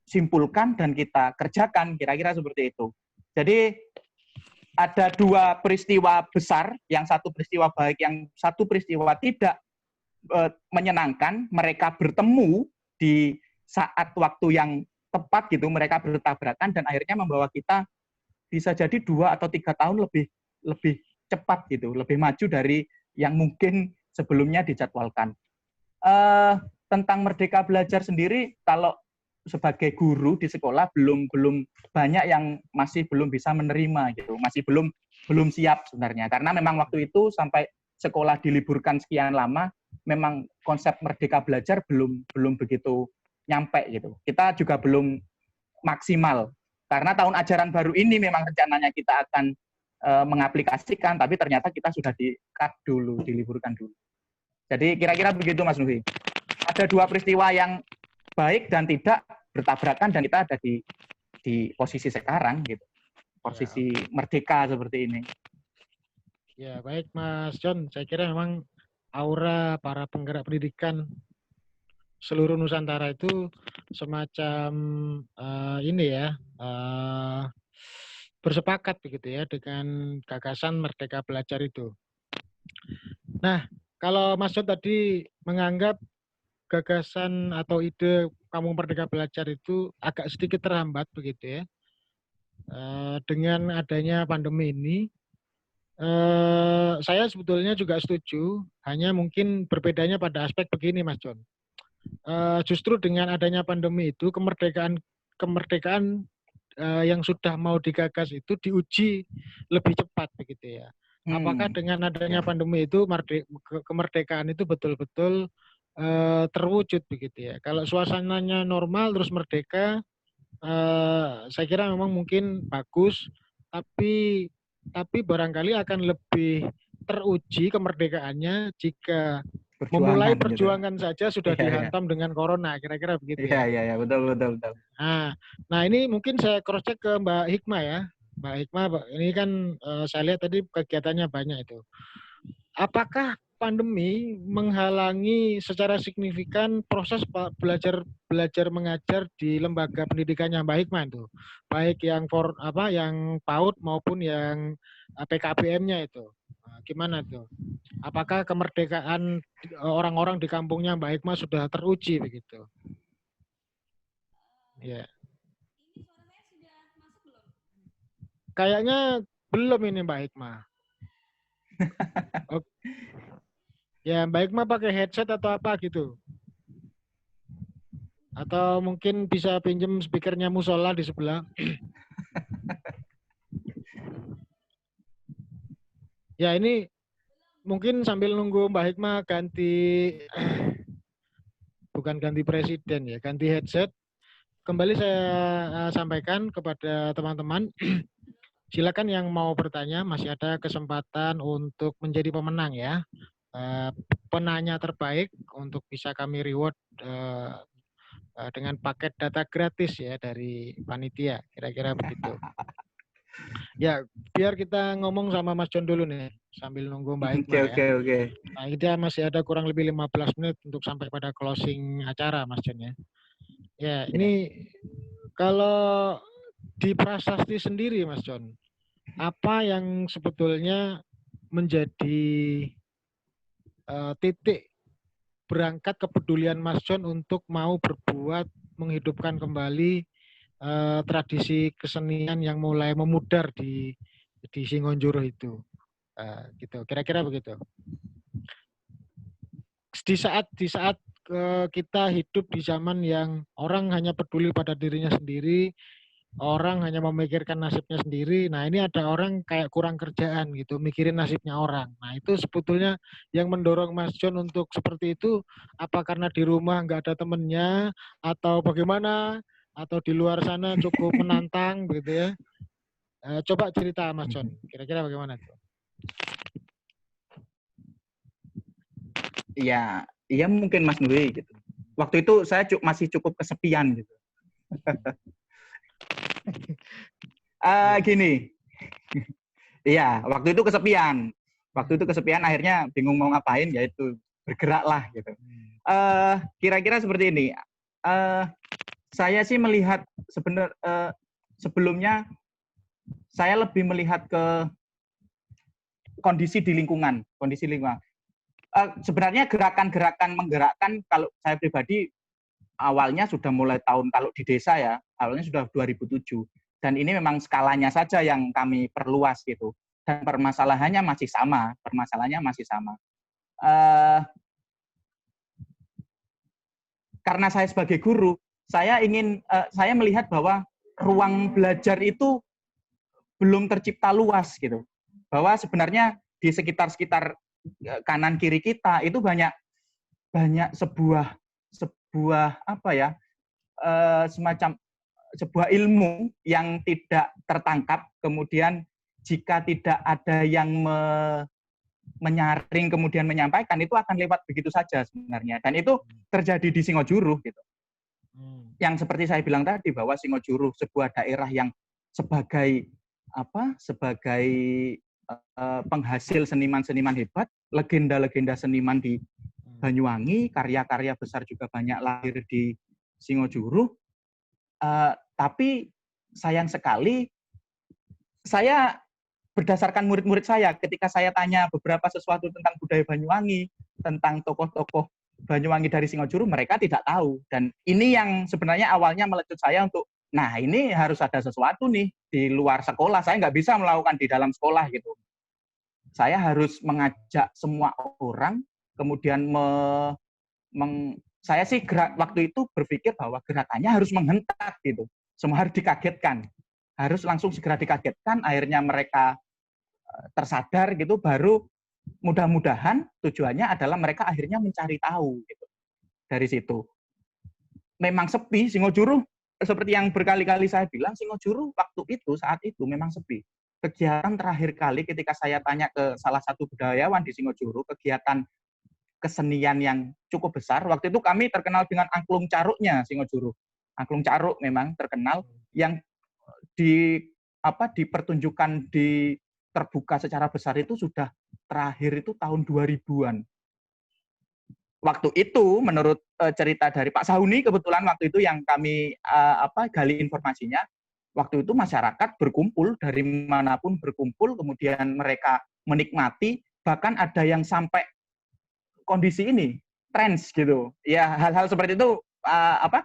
simpulkan dan kita kerjakan, kira-kira seperti itu. Jadi ada 2 peristiwa besar, yang satu peristiwa baik, yang satu peristiwa tidak menyenangkan. Mereka bertemu di saat waktu yang tepat gitu, mereka bertabrakan dan akhirnya membawa kita bisa jadi 2 atau 3 tahun lebih cepat gitu, lebih maju dari yang mungkin sebelumnya dijadwalkan. Tentang Merdeka Belajar sendiri, kalau sebagai guru di sekolah belum banyak yang masih belum bisa menerima gitu, masih belum siap sebenarnya, karena memang waktu itu sampai sekolah diliburkan sekian lama, memang konsep Merdeka Belajar belum begitu nyampe gitu. Kita juga belum maksimal, karena tahun ajaran baru ini memang rencananya kita akan mengaplikasikan, tapi ternyata kita sudah di-cut dulu, diliburkan dulu. Jadi kira-kira begitu Mas Nuhi. Ada 2 peristiwa yang baik dan tidak bertabrakan dan kita ada di posisi sekarang gitu, posisi merdeka seperti ini. Ya baik Mas John, saya kira memang aura para penggerak pendidikan seluruh Nusantara itu semacam bersepakat begitu ya dengan gagasan Merdeka Belajar itu. Nah, kalau Mas John tadi menganggap gagasan atau ide Kampung Merdeka Belajar itu agak sedikit terhambat begitu ya, dengan adanya pandemi ini, saya sebetulnya juga setuju, hanya mungkin berbedanya pada aspek begini Mas John. Justru dengan adanya pandemi itu kemerdekaan yang sudah mau digagas itu diuji lebih cepat begitu ya. Apakah dengan adanya pandemi itu kemerdekaan itu betul-betul terwujud begitu ya. Kalau suasananya normal terus merdeka, saya kira memang mungkin bagus, tapi barangkali akan lebih teruji kemerdekaannya jika memulai Perjuangan gitu. perjuangan saja sudah Iya, iya. dihantam dengan corona, kira-kira begitu Iya, ya. iya, iya, betul, betul, betul. Nah ini mungkin saya cross check ke Mbak Hikmah ya. Mbak Hikmah, ini kan saya lihat tadi kegiatannya banyak itu. Apakah pandemi menghalangi secara signifikan proses belajar mengajar di lembaga pendidikannya Mbak Hikmah itu, baik yang yang PAUD maupun yang PKBM-nya itu? Gimana tuh? Apakah kemerdekaan orang-orang di kampungnya Mbak Hikmah sudah teruji begitu? Ya. Kayaknya belum ini Mbak Hikmah. Ya, Mbak Hikmah pakai headset atau apa gitu? Atau mungkin bisa pinjem speakernya musola di sebelah. Ya, ini mungkin sambil nunggu Mbak Hikmah bukan ganti presiden ya, ganti headset. Kembali saya sampaikan kepada teman-teman, silakan yang mau bertanya, masih ada kesempatan untuk menjadi pemenang ya. Penanya terbaik untuk bisa kami reward dengan paket data gratis ya dari panitia, kira-kira begitu. Ya, biar kita ngomong sama Mas John dulu nih, sambil nunggu Mbak Hikmah ya. Oke. Nah, kita masih ada kurang lebih 15 menit untuk sampai pada closing acara, Mas John ya. Ya, ini kalau di prasasti sendiri, Mas John, apa yang sebetulnya menjadi titik berangkat kepedulian Mas John untuk mau berbuat menghidupkan kembali tradisi kesenian yang mulai memudar di Singonjuru itu, gitu. Kira-kira begitu. Di saat kita hidup di zaman yang orang hanya peduli pada dirinya sendiri, orang hanya memikirkan nasibnya sendiri. Nah, ini ada orang kayak kurang kerjaan gitu, mikirin nasibnya orang. Nah, itu sebetulnya yang mendorong Mas John untuk seperti itu, apa karena di rumah nggak ada temennya, atau bagaimana, atau di luar sana cukup menantang gitu ya. Coba cerita Mas John, kira-kira bagaimana tuh? Iya mungkin Mas Nuri gitu. Waktu itu saya masih cukup kesepian gitu. Gini, iya waktu itu kesepian. Akhirnya bingung mau ngapain, yaitu bergeraklah gitu. Kira-kira seperti ini. Saya sih melihat sebelumnya saya lebih melihat ke kondisi lingkungan. Sebenarnya gerakan-gerakan menggerakkan, kalau saya pribadi awalnya sudah mulai tahun, kalau di desa ya, awalnya sudah 2007. Dan ini memang skalanya saja yang kami perluas gitu. Dan permasalahannya masih sama. Karena saya sebagai guru, saya melihat bahwa ruang belajar itu belum tercipta luas gitu. Bahwa sebenarnya di sekitar kanan kiri kita itu banyak sebuah semacam sebuah ilmu yang tidak tertangkap, kemudian jika tidak ada yang menyaring kemudian menyampaikan, itu akan lewat begitu saja sebenarnya. Dan itu terjadi di Singojuruh gitu. Yang seperti saya bilang tadi, bahwa Singojuruh sebuah daerah yang sebagai penghasil seniman-seniman hebat, legenda-legenda seniman di Banyuwangi, karya-karya besar juga banyak lahir di Singojuruh. Tapi sayang sekali, saya berdasarkan murid-murid saya, ketika saya tanya beberapa sesuatu tentang budaya Banyuwangi, tentang tokoh-tokoh Banyuwangi dari Singojuruh, mereka tidak tahu. Dan ini yang sebenarnya awalnya melecut saya untuk, nah ini harus ada sesuatu nih di luar sekolah. Saya nggak bisa melakukan di dalam sekolah gitu. Saya harus mengajak semua orang, kemudian saya sih waktu itu berpikir bahwa gerakannya harus menghentak gitu. Semua harus dikagetkan. Harus langsung segera dikagetkan, akhirnya mereka tersadar gitu, baru mudah-mudahan tujuannya adalah mereka akhirnya mencari tahu gitu. Dari situ. Memang sepi Singojuruh, seperti yang berkali-kali saya bilang, Singojuruh saat itu memang sepi. Kegiatan terakhir kali ketika saya tanya ke salah satu budayawan di Singojuruh, kegiatan kesenian yang cukup besar. Waktu itu kami terkenal dengan angklung caruknya Singojuru. Angklung caruk memang terkenal yang dipertunjukkan di terbuka secara besar itu sudah terakhir itu tahun 2000-an. Waktu itu menurut cerita dari Pak Sahuni, kebetulan waktu itu yang kami gali informasinya, waktu itu masyarakat berkumpul dari manapun berkumpul, kemudian mereka menikmati, bahkan ada yang sampai kondisi ini trends gitu. Ya hal-hal seperti itu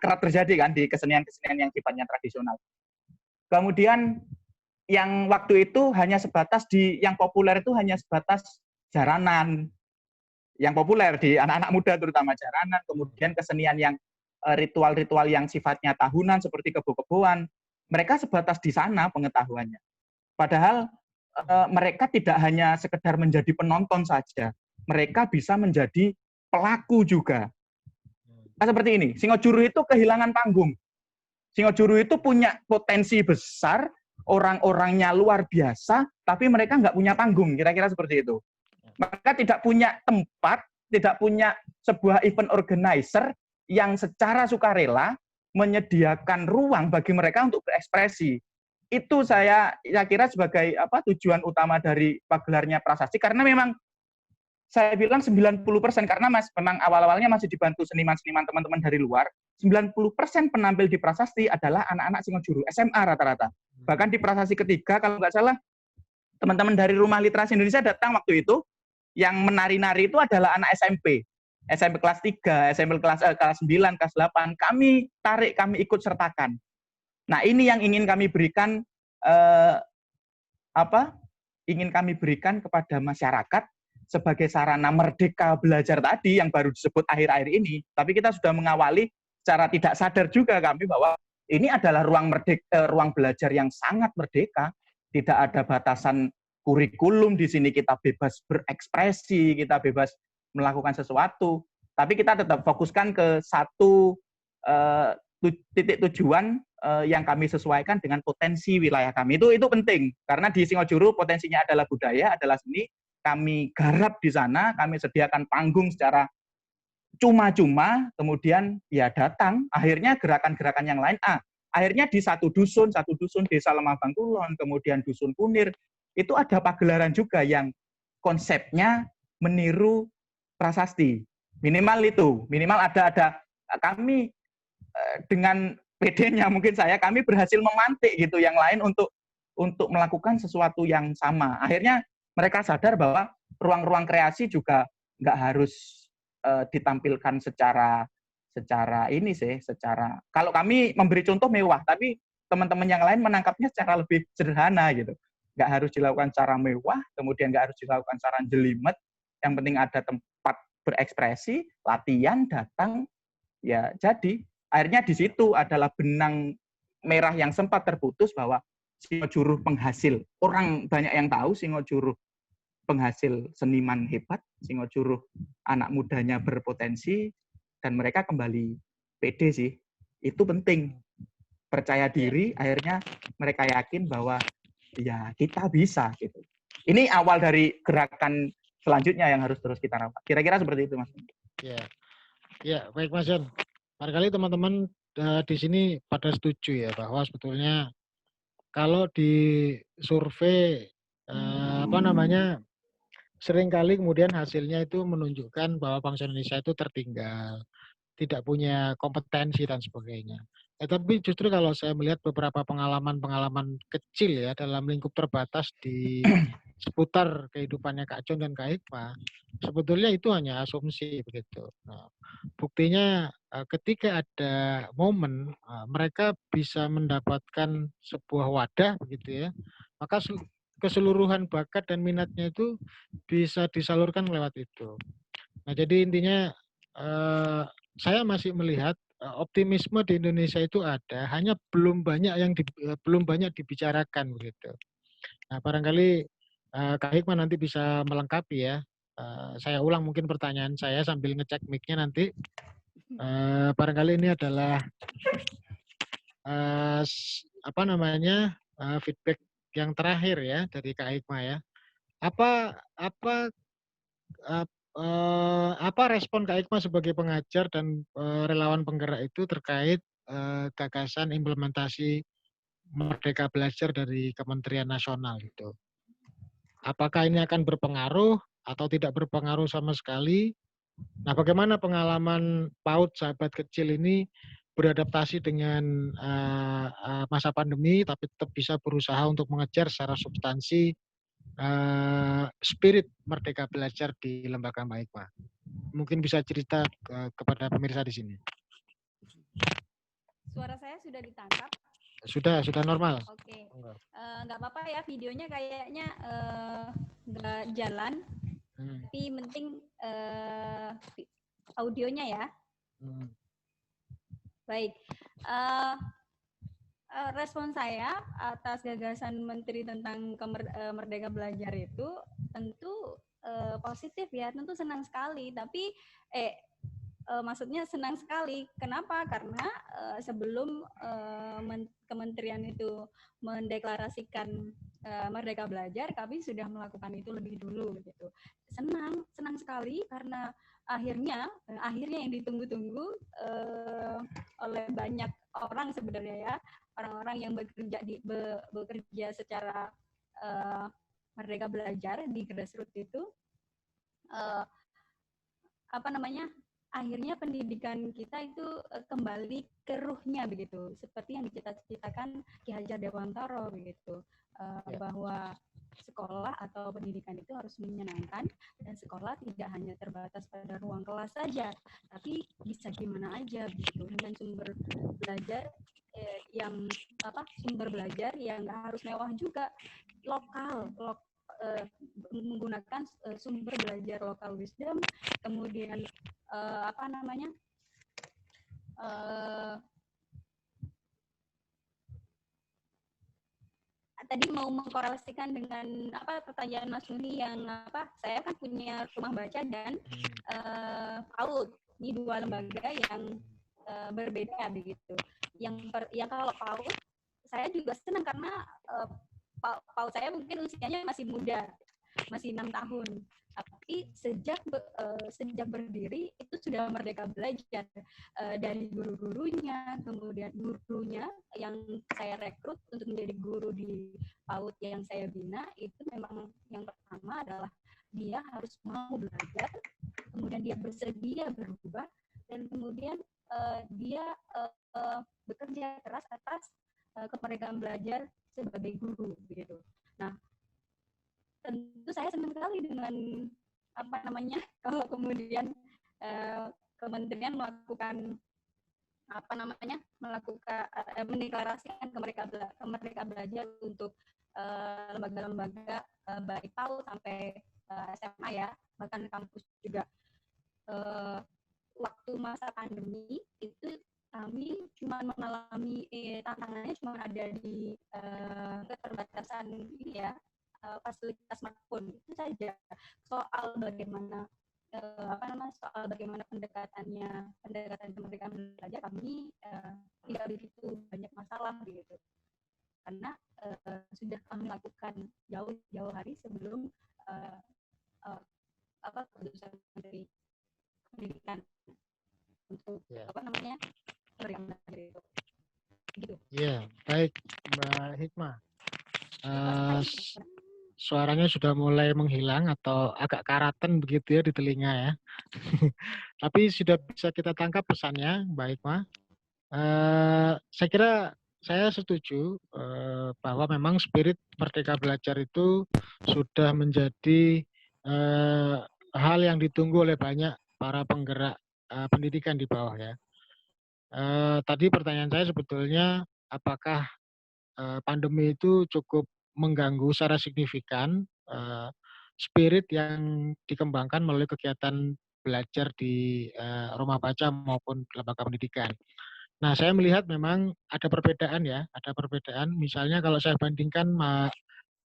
kerap terjadi kan di kesenian-kesenian yang sifatnya tradisional. Kemudian yang waktu itu hanya sebatas yang populer itu hanya sebatas jaranan. Yang populer di anak-anak muda terutama jaranan, kemudian kesenian yang ritual-ritual yang sifatnya tahunan seperti kebo-keboan, mereka sebatas di sana pengetahuannya. Padahal mereka tidak hanya sekedar menjadi penonton saja, mereka bisa menjadi pelaku juga. Nah, seperti ini, Singojuru itu kehilangan panggung. Singojuru itu punya potensi besar, orang-orangnya luar biasa, tapi mereka nggak punya panggung, kira-kira seperti itu. Mereka tidak punya tempat, tidak punya sebuah event organizer yang secara sukarela menyediakan ruang bagi mereka untuk berekspresi. Itu saya kira sebagai tujuan utama dari pagelarnya prasasti, karena memang saya bilang 90% karena memang awal-awalnya masih dibantu seniman-seniman teman-teman dari luar, 90% penampil di prasasti adalah anak-anak Singojuru, SMA rata-rata. Bahkan di prasasti ketiga, kalau nggak salah, teman-teman dari Rumah Literasi Indonesia datang waktu itu, yang menari-nari itu adalah anak SMP. SMP kelas 3, SMP kelas 9, kelas 8. Kami tarik, kami ikut sertakan. Nah, ini yang ingin kami berikan ingin kami berikan kepada masyarakat sebagai sarana merdeka belajar tadi yang baru disebut akhir-akhir ini. Tapi kita sudah mengawali secara tidak sadar juga kami bahwa ini adalah ruang belajar yang sangat merdeka, tidak ada batasan kurikulum di sini, kita bebas berekspresi, kita bebas melakukan sesuatu, tapi kita tetap fokuskan ke satu titik tujuan yang kami sesuaikan dengan potensi wilayah kami. Itu penting, karena di Singojuru potensinya adalah budaya, adalah seni, kami garap di sana, kami sediakan panggung secara cuma-cuma, kemudian ya datang, akhirnya gerakan-gerakan yang lain, akhirnya di satu dusun Desa Lemah Bangkulon, kemudian Dusun Kunir, itu ada pagelaran juga yang konsepnya meniru prasasti. Minimal ada kami dengan PD-nya mungkin kami berhasil memantik gitu yang lain untuk melakukan sesuatu yang sama. Akhirnya mereka sadar bahwa ruang-ruang kreasi juga nggak harus ditampilkan secara kalau kami memberi contoh mewah, tapi teman-teman yang lain menangkapnya secara lebih sederhana gitu. Nggak harus dilakukan secara mewah, kemudian nggak harus dilakukan secara jelimet, yang penting ada tempat berekspresi, latihan, datang, ya jadi. Akhirnya di situ adalah benang merah yang sempat terputus bahwa Singojuru penghasil. Orang banyak yang tahu Singojuru penghasil seniman hebat, Singojuru anak mudanya berpotensi, dan mereka kembali pede sih. Itu penting. Percaya diri, akhirnya mereka yakin bahwa ya kita bisa gitu. Ini awal dari gerakan selanjutnya yang harus terus kita rawat. Kira-kira seperti itu, Mas. Ya, baik Mas Jan. Barangkali teman-teman di sini pada setuju ya bahwa sebetulnya kalau di survei seringkali kemudian hasilnya itu menunjukkan bahwa bangsa Indonesia itu tertinggal, tidak punya kompetensi dan sebagainya. Tapi justru kalau saya melihat beberapa pengalaman-pengalaman kecil ya dalam lingkup terbatas di seputar kehidupannya Kak John dan Kak Hikmah, sebetulnya itu hanya asumsi begitu. Nah, buktinya ketika ada momen mereka bisa mendapatkan sebuah wadah begitu ya, maka keseluruhan bakat dan minatnya itu bisa disalurkan lewat itu. Nah, jadi intinya saya masih melihat optimisme di Indonesia itu ada, hanya belum banyak dibicarakan begitu. Nah, barangkali Kak Hikmah nanti bisa melengkapi ya. Saya ulang mungkin pertanyaan saya sambil ngecek mic-nya nanti. Barangkali ini adalah feedback yang terakhir ya dari Kak Hikmah ya. Apa apa respon Kak Hikmah sebagai pengajar dan relawan penggerak itu terkait gagasan implementasi Merdeka Belajar dari Kementerian Nasional gitu. Apakah ini akan berpengaruh atau tidak berpengaruh sama sekali? Nah, bagaimana pengalaman PAUD sahabat kecil ini beradaptasi dengan masa pandemi, tapi tetap bisa berusaha untuk mengejar secara substansi spirit Merdeka Belajar di Lembaga Mbak Hikmah. Mungkin bisa cerita kepada pemirsa di sini. Suara saya sudah ditangkap. Sudah normal. Oke, nggak apa-apa ya, videonya kayaknya nggak jalan, tapi penting audionya ya. Baik, respon saya atas gagasan Menteri tentang Merdeka Belajar itu tentu positif ya, tentu senang sekali, tapi maksudnya senang sekali. Kenapa? Karena sebelum kementerian itu mendeklarasikan Merdeka Belajar, kami sudah melakukan itu lebih dulu gitu. Senang sekali karena akhirnya yang ditunggu-tunggu oleh banyak orang sebenarnya ya, orang-orang yang bekerja secara Merdeka Belajar di grassroots itu akhirnya pendidikan kita itu kembali ke ruhnya begitu, seperti yang dicita-citakan Ki Hajar Dewantara begitu, bahwa sekolah atau pendidikan itu harus menyenangkan, dan sekolah tidak hanya terbatas pada ruang kelas saja, tapi bisa gimana aja begitu, dengan sumber belajar yang nggak harus mewah juga, lokal menggunakan sumber belajar lokal wisdom, kemudian tadi mau mengkorelasikan dengan pertanyaan Mas Nuni yang saya kan punya rumah baca dan PAUD, ini dua lembaga yang berbeda begitu. Yang kalau PAUD saya juga senang karena PAUD saya mungkin usianya masih muda, masih 6 tahun. Tapi sejak berdiri itu sudah Merdeka Belajar, dari guru-gurunya, kemudian gurunya yang saya rekrut untuk menjadi guru di PAUD yang saya bina, itu memang yang pertama adalah dia harus mau belajar, kemudian dia bersedia berubah, dan kemudian dia bekerja keras atas kemerdekaan belajar sebagai guru begitu. Nah, tentu saya senang sekali dengan kalau kemudian kementerian melakukan mendeklarasikan kemerdekaan belajar untuk lembaga-lembaga baik PAUD sampai SMA ya, bahkan kampus juga. Waktu masa pandemi itu kami cuma mengalami tantangannya cuma ada di keterbatasan ini ya, fasilitas smartphone itu saja. Soal bagaimana pendekatan kemerdekaan belajar kami tidak begitu banyak masalah gitu, karena sudah kami lakukan jauh hari sebelum keputusan dari pendidikan untuk kemerdekaan belajar itu. Gitu. Ya, baik Mbak Hikmah. Suaranya sudah mulai menghilang atau agak karatan begitu ya di telinga ya. Tapi sudah bisa kita tangkap pesannya, Mbak Hikmah. Saya kira saya setuju bahwa memang spirit Merdeka Belajar itu sudah menjadi hal yang ditunggu oleh banyak para penggerak pendidikan di bawah ya. Tadi pertanyaan saya sebetulnya apakah pandemi itu cukup mengganggu secara signifikan spirit yang dikembangkan melalui kegiatan belajar di rumah baca maupun lembaga pendidikan. Nah, saya melihat memang ada perbedaan ya, ada perbedaan. Misalnya kalau saya bandingkan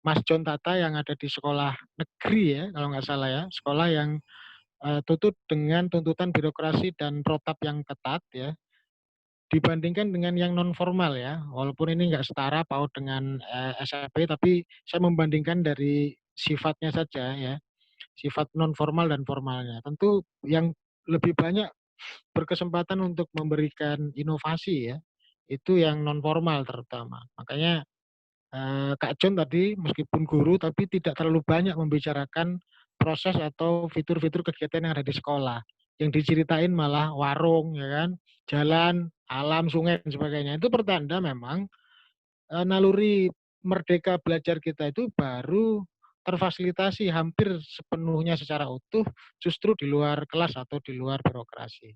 Mas John Tata yang ada di sekolah negeri ya, kalau nggak salah ya, sekolah yang tutut dengan tuntutan birokrasi dan protap yang ketat ya, dibandingkan dengan yang non formal ya, walaupun ini nggak setara PAUD dengan SMP, tapi saya membandingkan dari sifatnya saja ya. sifat non formal dan formalnya. Tentu yang lebih banyak berkesempatan untuk memberikan inovasi ya, itu yang non formal terutama. Makanya Kak John tadi meskipun guru tapi tidak terlalu banyak membicarakan proses atau fitur-fitur kegiatan yang ada di sekolah. Yang diceritain malah warung, ya kan, jalan, alam, sungai dan sebagainya. Itu pertanda memang naluri merdeka belajar kita itu baru terfasilitasi hampir sepenuhnya secara utuh justru di luar kelas atau di luar birokrasi.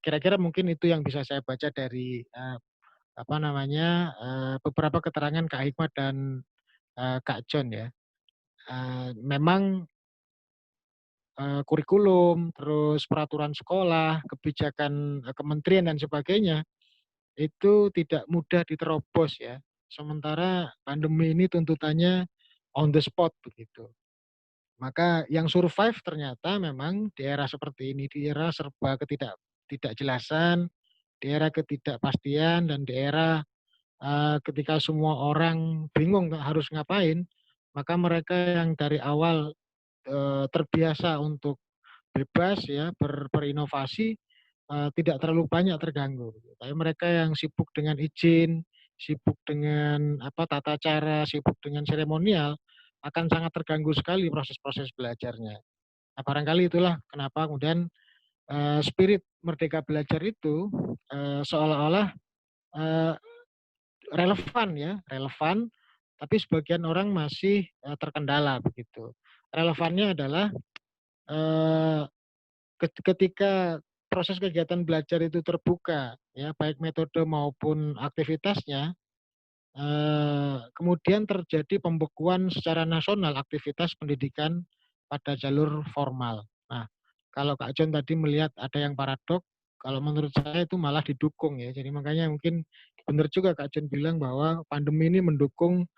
Kira-kira mungkin itu yang bisa saya baca dari beberapa keterangan Kak Hikmat dan Kak John ya. Memang kurikulum, terus peraturan sekolah, kebijakan kementerian dan sebagainya itu tidak mudah diterobos ya. Sementara pandemi ini tuntutannya on the spot begitu. Maka yang survive ternyata memang di era seperti ini, di era serba ketidakjelasan, di era ketidakpastian, dan di era ketika semua orang bingung harus ngapain, maka mereka yang dari awal terbiasa untuk bebas ya berinovasi tidak terlalu banyak terganggu. Tapi mereka yang sibuk dengan izin, sibuk dengan tata cara, sibuk dengan seremonial akan sangat terganggu sekali proses-proses belajarnya. Nah, barangkali itulah kenapa kemudian spirit merdeka belajar itu seolah-olah relevan, tapi sebagian orang masih terkendala begitu. Relevannya adalah ketika proses kegiatan belajar itu terbuka, ya baik metode maupun aktivitasnya, kemudian terjadi pembekuan secara nasional aktivitas pendidikan pada jalur formal. Nah, kalau Kak John tadi melihat ada yang paradok, kalau menurut saya itu malah didukung ya. Jadi makanya mungkin benar juga Kak John bilang bahwa pandemi ini mendukung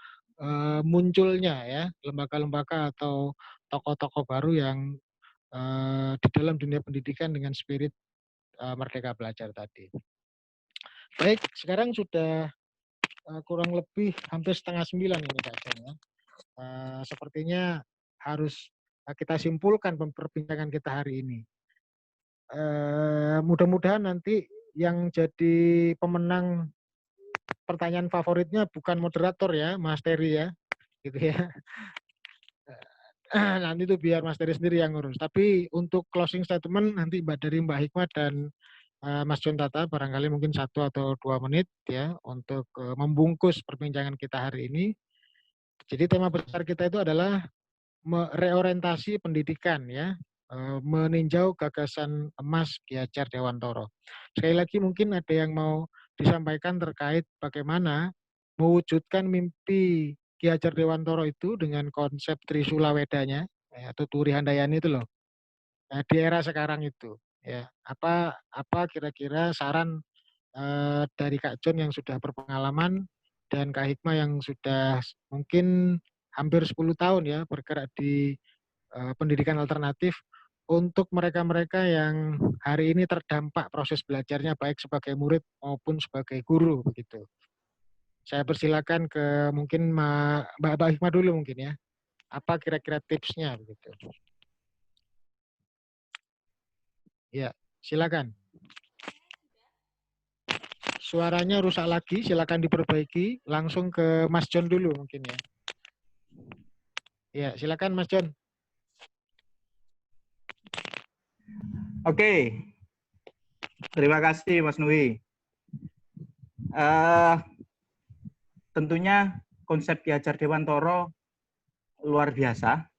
munculnya ya lembaga-lembaga atau tokoh-tokoh baru yang di dalam dunia pendidikan dengan spirit merdeka belajar tadi. Baik, sekarang sudah kurang lebih hampir 8:30 ini Kak John ya. Sepertinya harus kita simpulkan perbincangan kita hari ini. Mudah-mudahan nanti yang jadi pemenang pertanyaan favoritnya bukan moderator ya, Mas Terry ya, gitu ya. Nanti itu biar Mas Terry sendiri yang ngurus. Tapi untuk closing statement nanti dari Mbak Hikmat dan Mas John Tata barangkali mungkin 1 atau 2 menit ya untuk membungkus perbincangan kita hari ini. Jadi tema besar kita itu adalah reorientasi pendidikan ya, meninjau gagasan emas Ki Hajar Dewantoro. Sekali lagi mungkin ada yang mau disampaikan terkait bagaimana mewujudkan mimpi Ki Hajar Dewantoro itu dengan konsep Trisula Wedanya atau Turi Handayani itu loh. Nah, di era sekarang itu ya apa kira-kira saran dari Kak John yang sudah berpengalaman dan Kak Hikmah yang sudah mungkin hampir 10 tahun ya bergerak di pendidikan alternatif untuk mereka-mereka yang hari ini terdampak proses belajarnya baik sebagai murid maupun sebagai guru begitu. Saya persilakan ke mungkin Mbak Hikmah dulu mungkin ya. Apa kira-kira tipsnya begitu? Ya, silakan. Suaranya rusak lagi, silakan diperbaiki. Langsung ke Mas John dulu mungkin ya. Ya, silakan Mas John. Oke, terima kasih Mas Nui. Tentunya konsep Ki Hajar Dewantoro luar biasa.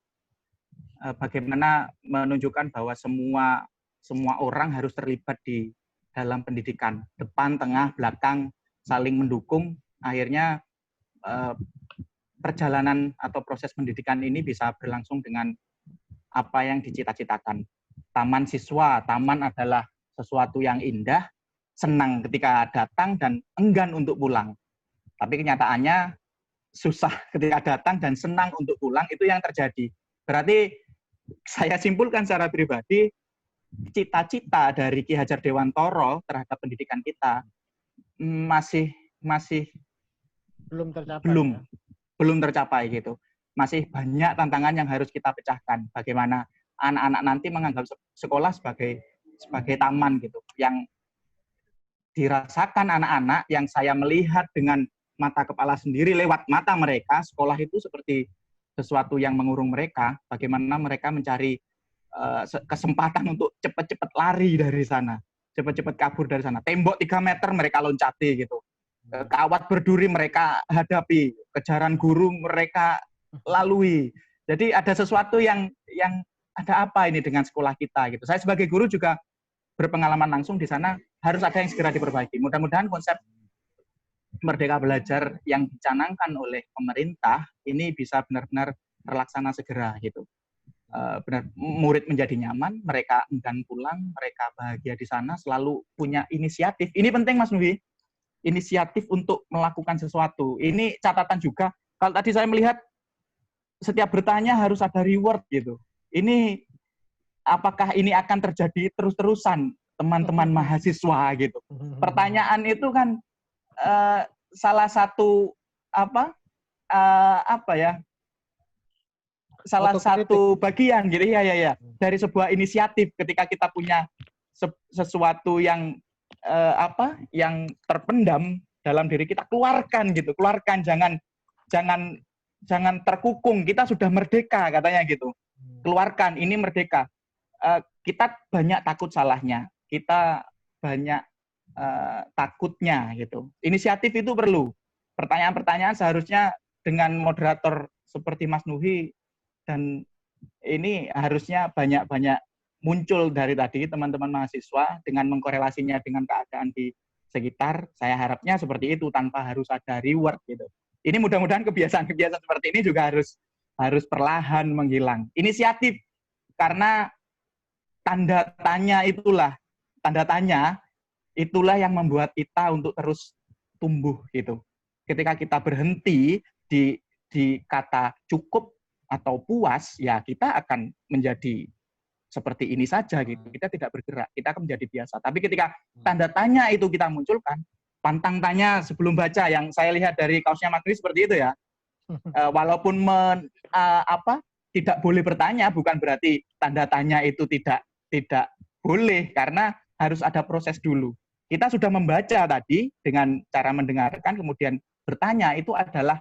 Bagaimana menunjukkan bahwa semua orang harus terlibat di dalam pendidikan, depan, tengah, belakang, saling mendukung. Akhirnya perjalanan atau proses pendidikan ini bisa berlangsung dengan apa yang dicita-citakan. Taman siswa, taman adalah sesuatu yang indah, senang ketika datang dan enggan untuk pulang. Tapi kenyataannya susah ketika datang dan senang untuk pulang, itu yang terjadi. Berarti saya simpulkan secara pribadi, cita-cita dari Ki Hajar Dewantoro terhadap pendidikan kita masih belum tercapai. Belum tercapai gitu. masih banyak tantangan yang harus kita pecahkan. Bagaimana anak-anak nanti menganggap sekolah sebagai taman gitu, yang dirasakan anak-anak, yang saya melihat dengan mata kepala sendiri lewat mata mereka, sekolah itu seperti sesuatu yang mengurung mereka. Bagaimana mereka mencari kesempatan untuk cepat-cepat lari dari sana, cepat-cepat kabur dari sana. Tembok 3 meter mereka loncati gitu. Kawat berduri mereka hadapi, kejaran guru mereka lalui. Jadi ada sesuatu yang ada apa ini dengan sekolah kita gitu. Saya sebagai guru juga berpengalaman langsung di sana, harus ada yang segera diperbaiki. Mudah-mudahan konsep Merdeka Belajar yang dicanangkan oleh pemerintah ini bisa benar-benar terlaksana segera gitu. Benar, murid menjadi nyaman, mereka enggan pulang, mereka bahagia di sana, selalu punya inisiatif. Ini penting Mas Nuhi, inisiatif untuk melakukan sesuatu. Ini catatan juga. Kalau tadi saya melihat setiap bertanya harus ada reward gitu. Ini apakah ini akan terjadi terus-terusan teman-teman mahasiswa gitu. Pertanyaan itu kan salah satu salah satu bagian gitu ya dari sebuah inisiatif ketika kita punya sesuatu yang yang terpendam dalam diri kita, keluarkan gitu, keluarkan, jangan terkukung, kita sudah merdeka katanya gitu, keluarkan, ini merdeka. Kita banyak takut salahnya, kita banyak takutnya gitu. Inisiatif itu perlu. Pertanyaan-pertanyaan seharusnya dengan moderator seperti Mas Nuhi, dan ini harusnya banyak-banyak muncul dari tadi teman-teman mahasiswa dengan mengkorelasinya dengan keadaan di sekitar. Saya harapnya seperti itu tanpa harus ada reward gitu. Ini mudah-mudahan kebiasaan-kebiasaan seperti ini juga harus perlahan menghilang. Inisiatif, karena tanda tanya itulah yang membuat kita untuk terus tumbuh gitu. Ketika kita berhenti di kata cukup atau puas, ya kita akan menjadi seperti ini saja gitu. Kita tidak bergerak, kita akan menjadi biasa. Tapi ketika tanda tanya itu kita munculkan, pantang tanya sebelum baca, yang saya lihat dari kaosnya Mas Nuhi seperti itu ya. Walaupun tidak boleh bertanya, bukan berarti tanda tanya itu tidak boleh, karena harus ada proses dulu. Kita sudah membaca tadi dengan cara mendengarkan, kemudian bertanya, itu adalah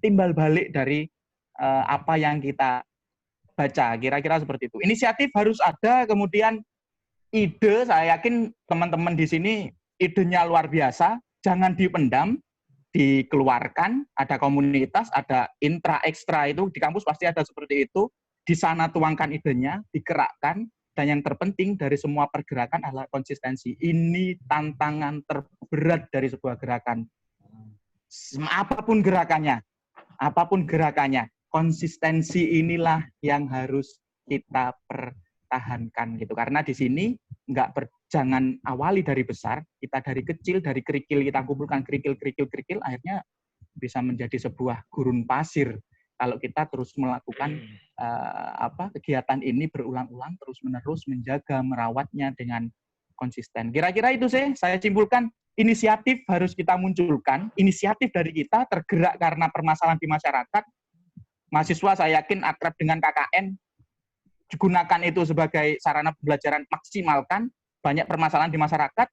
timbal balik dari apa yang kita baca, kira-kira seperti itu. Inisiatif harus ada, kemudian ide, saya yakin teman-teman di sini idenya luar biasa, jangan dipendam, dikeluarkan, ada komunitas, ada intra ekstra, itu di kampus pasti ada seperti itu, di sana tuangkan idenya, digerakkan, dan yang terpenting dari semua pergerakan adalah konsistensi. Ini tantangan terberat dari sebuah gerakan. Apapun gerakannya, konsistensi inilah yang harus kita pertahankan gitu. Karena di sini jangan awali dari besar, kita dari kecil, dari kerikil kita kumpulkan kerikil, akhirnya bisa menjadi sebuah gurun pasir. Kalau kita terus melakukan kegiatan ini berulang-ulang, terus-menerus menjaga, merawatnya dengan konsisten. Kira-kira itu sih saya simpulkan. Inisiatif harus kita munculkan, inisiatif dari kita tergerak karena permasalahan di masyarakat. Mahasiswa saya yakin akrab dengan KKN, gunakan itu sebagai sarana pembelajaran, maksimalkan. Banyak permasalahan di masyarakat,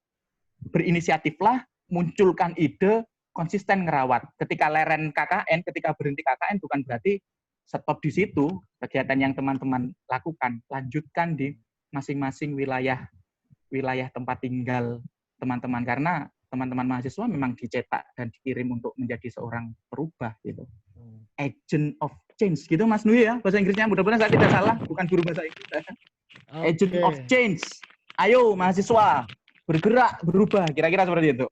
berinisiatiflah, munculkan ide, konsisten ngerawat. Ketika leren KKN, ketika berhenti KKN, bukan berarti stop di situ. Kegiatan yang teman-teman lakukan, lanjutkan di masing-masing wilayah tempat tinggal teman-teman, karena teman-teman mahasiswa memang dicetak dan dikirim untuk menjadi seorang perubah gitu. Agent of change gitu Mas Nuhi ya, bahasa Inggrisnya, mudah-mudahan saya tidak salah, bukan guru bahasa Inggris. Agent of change. Ayo mahasiswa, bergerak, berubah, kira-kira seperti itu.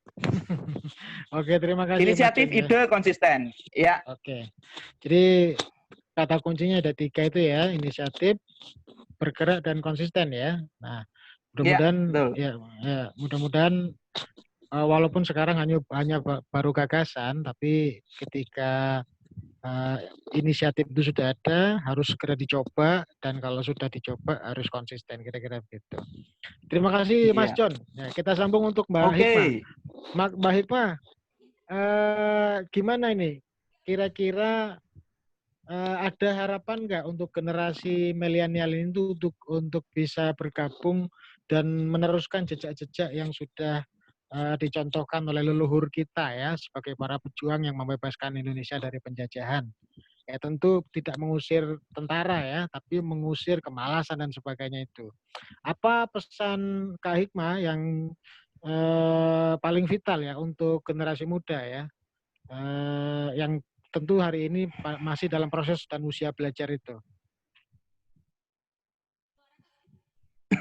Oke, terima kasih. Inisiatif, ide, konsisten. Ya. Oke. Jadi kata kuncinya ada 3 itu ya, inisiatif, bergerak, dan konsisten ya. Nah, mudah-mudahan walaupun sekarang hanya baru gagasan, tapi ketika inisiatif itu sudah ada, harus segera dicoba, dan kalau sudah dicoba harus konsisten, kira-kira begitu. Terima kasih Mas John. Ya, kita sambung untuk Mbak Hikmah. Mbak Hikmah, gimana ini? Kira-kira ada harapan nggak untuk generasi milenial ini tuh untuk bisa bergabung dan meneruskan jejak-jejak yang sudah dicontohkan oleh leluhur kita ya sebagai para pejuang yang membebaskan Indonesia dari penjajahan. Ya tentu tidak mengusir tentara ya, tapi mengusir kemalasan dan sebagainya itu. Apa pesan Kak Hikmah yang paling vital ya untuk generasi muda ya, yang tentu hari ini masih dalam proses dan usia belajar itu?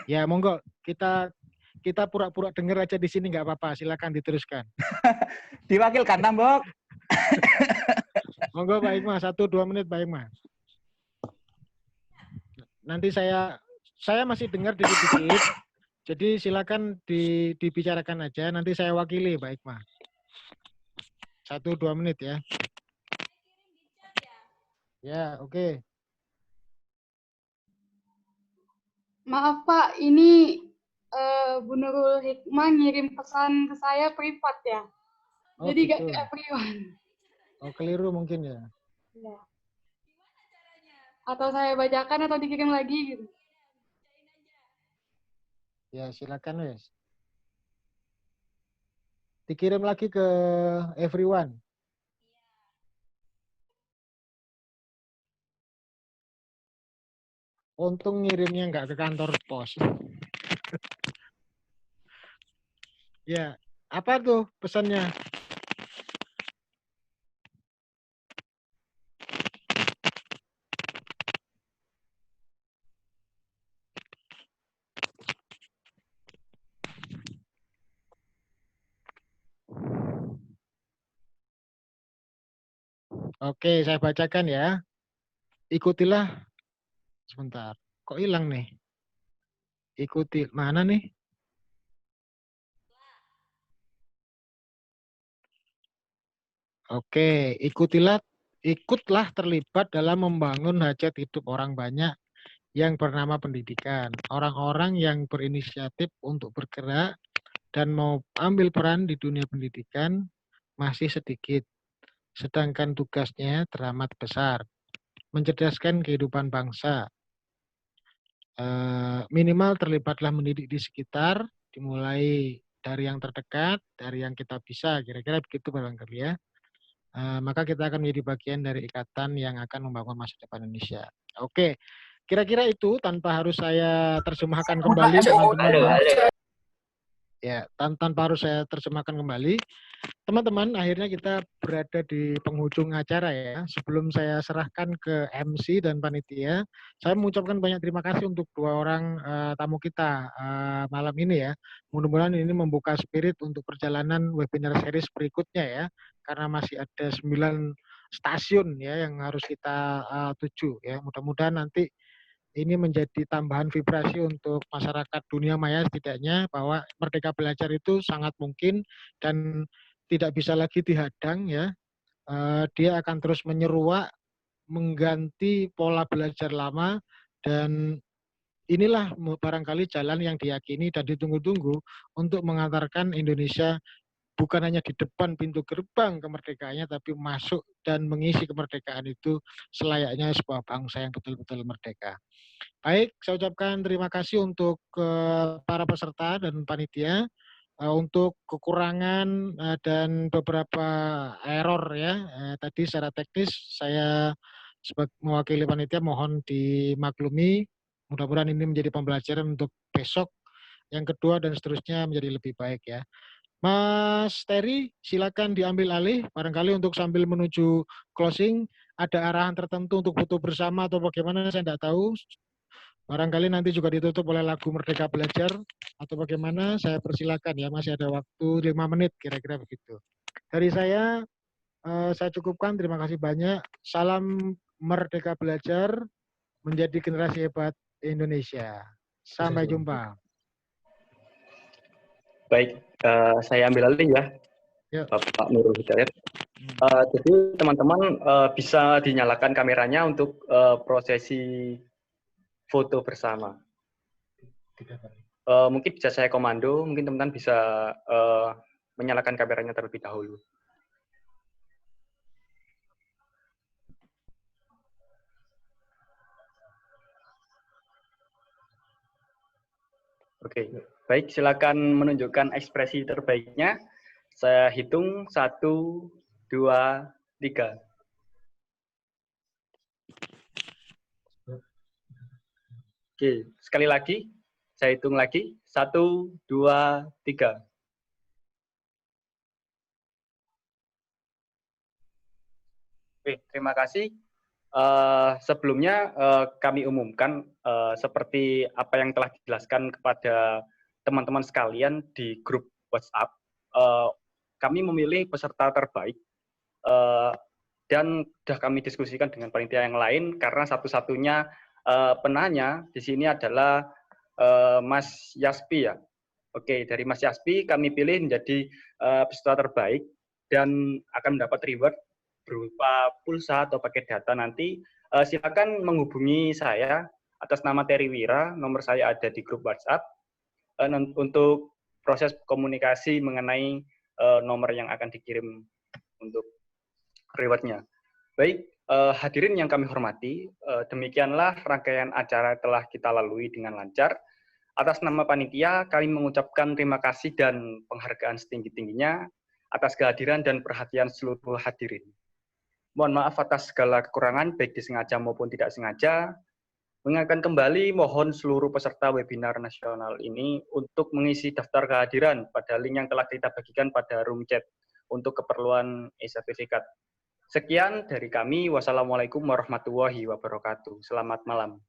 Ya monggo kita pura-pura dengar aja di sini nggak apa-apa, silakan diteruskan. Diwakilkan Tambok. Monggo Pak Hikmah, 1-2 menit Pak Hikmah. Nanti saya masih dengar dikit-dikit, jadi silakan dibicarakan aja, nanti saya wakili Pak Hikmah. 1-2 menit ya. Ya, oke. Maaf Pak, ini Bu Nurul Hikmah ngirim pesan ke saya privat ya. Oh, Jadi gitu. gak ke everyone. Oh, keliru mungkin ya. Ya. Atau saya bacakan atau dikirim lagi gitu. Ya, silakan wes. Dikirim lagi ke everyone. Untung ngirimnya nggak ke kantor pos. Ya, apa tuh pesannya? Oke, saya bacakan ya. Ikutilah. Sebentar. Kok hilang nih? Ikuti. Mana nih? Oke, ikutlah terlibat dalam membangun hajat hidup orang banyak yang bernama pendidikan. Orang-orang yang berinisiatif untuk bergerak dan mau ambil peran di dunia pendidikan masih sedikit. Sedangkan tugasnya teramat besar. Mencerdaskan kehidupan bangsa. Minimal terlibatlah mendidik di sekitar, dimulai dari yang terdekat, dari yang kita bisa, kira-kira begitu barangkali ya. Maka kita akan menjadi bagian dari ikatan yang akan membangun masa depan Indonesia. Oke, kira-kira itu tanpa harus saya terjemahkan kembali, teman-teman. Ya, tanpa harus saya terjemahkan kembali. Teman-teman, akhirnya kita berada di penghujung acara ya. Sebelum saya serahkan ke MC dan panitia, saya mengucapkan banyak terima kasih untuk 2 orang tamu kita malam ini ya. Mudah-mudahan ini membuka spirit untuk perjalanan webinar series berikutnya ya. Karena masih ada 9 stasiun ya yang harus kita tuju ya. Mudah-mudahan nanti ini menjadi tambahan vibrasi untuk masyarakat dunia maya setidaknya bahwa Merdeka Belajar itu sangat mungkin dan tidak bisa lagi dihadang ya. Dia akan terus menyeruak, mengganti pola belajar lama dan inilah barangkali jalan yang diyakini dan ditunggu-tunggu untuk mengantarkan Indonesia bukan hanya di depan pintu gerbang kemerdekaannya, tapi masuk dan mengisi kemerdekaan itu selayaknya sebuah bangsa yang betul-betul merdeka. Baik, saya ucapkan terima kasih untuk para peserta dan panitia untuk kekurangan dan beberapa error ya. Tadi secara teknis saya sebagai mewakili panitia mohon dimaklumi. Mudah-mudahan ini menjadi pembelajaran untuk besok, yang kedua dan seterusnya menjadi lebih baik ya. Mas Terry, silakan diambil alih. Barangkali untuk sambil menuju closing, ada arahan tertentu untuk foto bersama atau bagaimana, saya tidak tahu. Barangkali nanti juga ditutup oleh lagu Merdeka Belajar atau bagaimana, saya persilakan ya, masih ada waktu 5 menit kira-kira begitu. Dari saya cukupkan, terima kasih banyak. Salam Merdeka Belajar, menjadi generasi hebat Indonesia. Sampai jumpa. Baik, saya ambil alih ya, Bapak Nurul Hidayat. Jadi teman-teman bisa dinyalakan kameranya untuk prosesi foto bersama. Mungkin bisa saya komando, mungkin teman-teman bisa menyalakan kameranya terlebih dahulu. Oke, baik, silakan menunjukkan ekspresi terbaiknya. Saya hitung 1, 2, 3. Oke, sekali lagi. Saya hitung lagi. 1, 2, 3. Oke, terima kasih. Sebelumnya kami umumkan seperti apa yang telah dijelaskan kepada teman-teman sekalian di grup WhatsApp. Kami memilih peserta terbaik dan sudah kami diskusikan dengan panitia yang lain karena satu-satunya penanya di sini adalah Mas Yaspi ya. Oke, dari Mas Yaspi kami pilih menjadi peserta terbaik dan akan mendapat reward berupa pulsa atau paket data nanti. Silakan menghubungi saya atas nama Terry Wira, nomor saya ada di grup WhatsApp untuk proses komunikasi mengenai nomor yang akan dikirim untuk rewardnya. Baik, hadirin yang kami hormati, demikianlah rangkaian acara telah kita lalui dengan lancar. Atas nama panitia, kami mengucapkan terima kasih dan penghargaan setinggi-tingginya atas kehadiran dan perhatian seluruh hadirin. Mohon maaf atas segala kekurangan, baik disengaja maupun tidak sengaja. Mengingatkan kembali, mohon seluruh peserta webinar nasional ini untuk mengisi daftar kehadiran pada link yang telah kita bagikan pada room chat untuk keperluan e-sertifikat. Sekian dari kami. Wassalamualaikum warahmatullahi wabarakatuh. Selamat malam.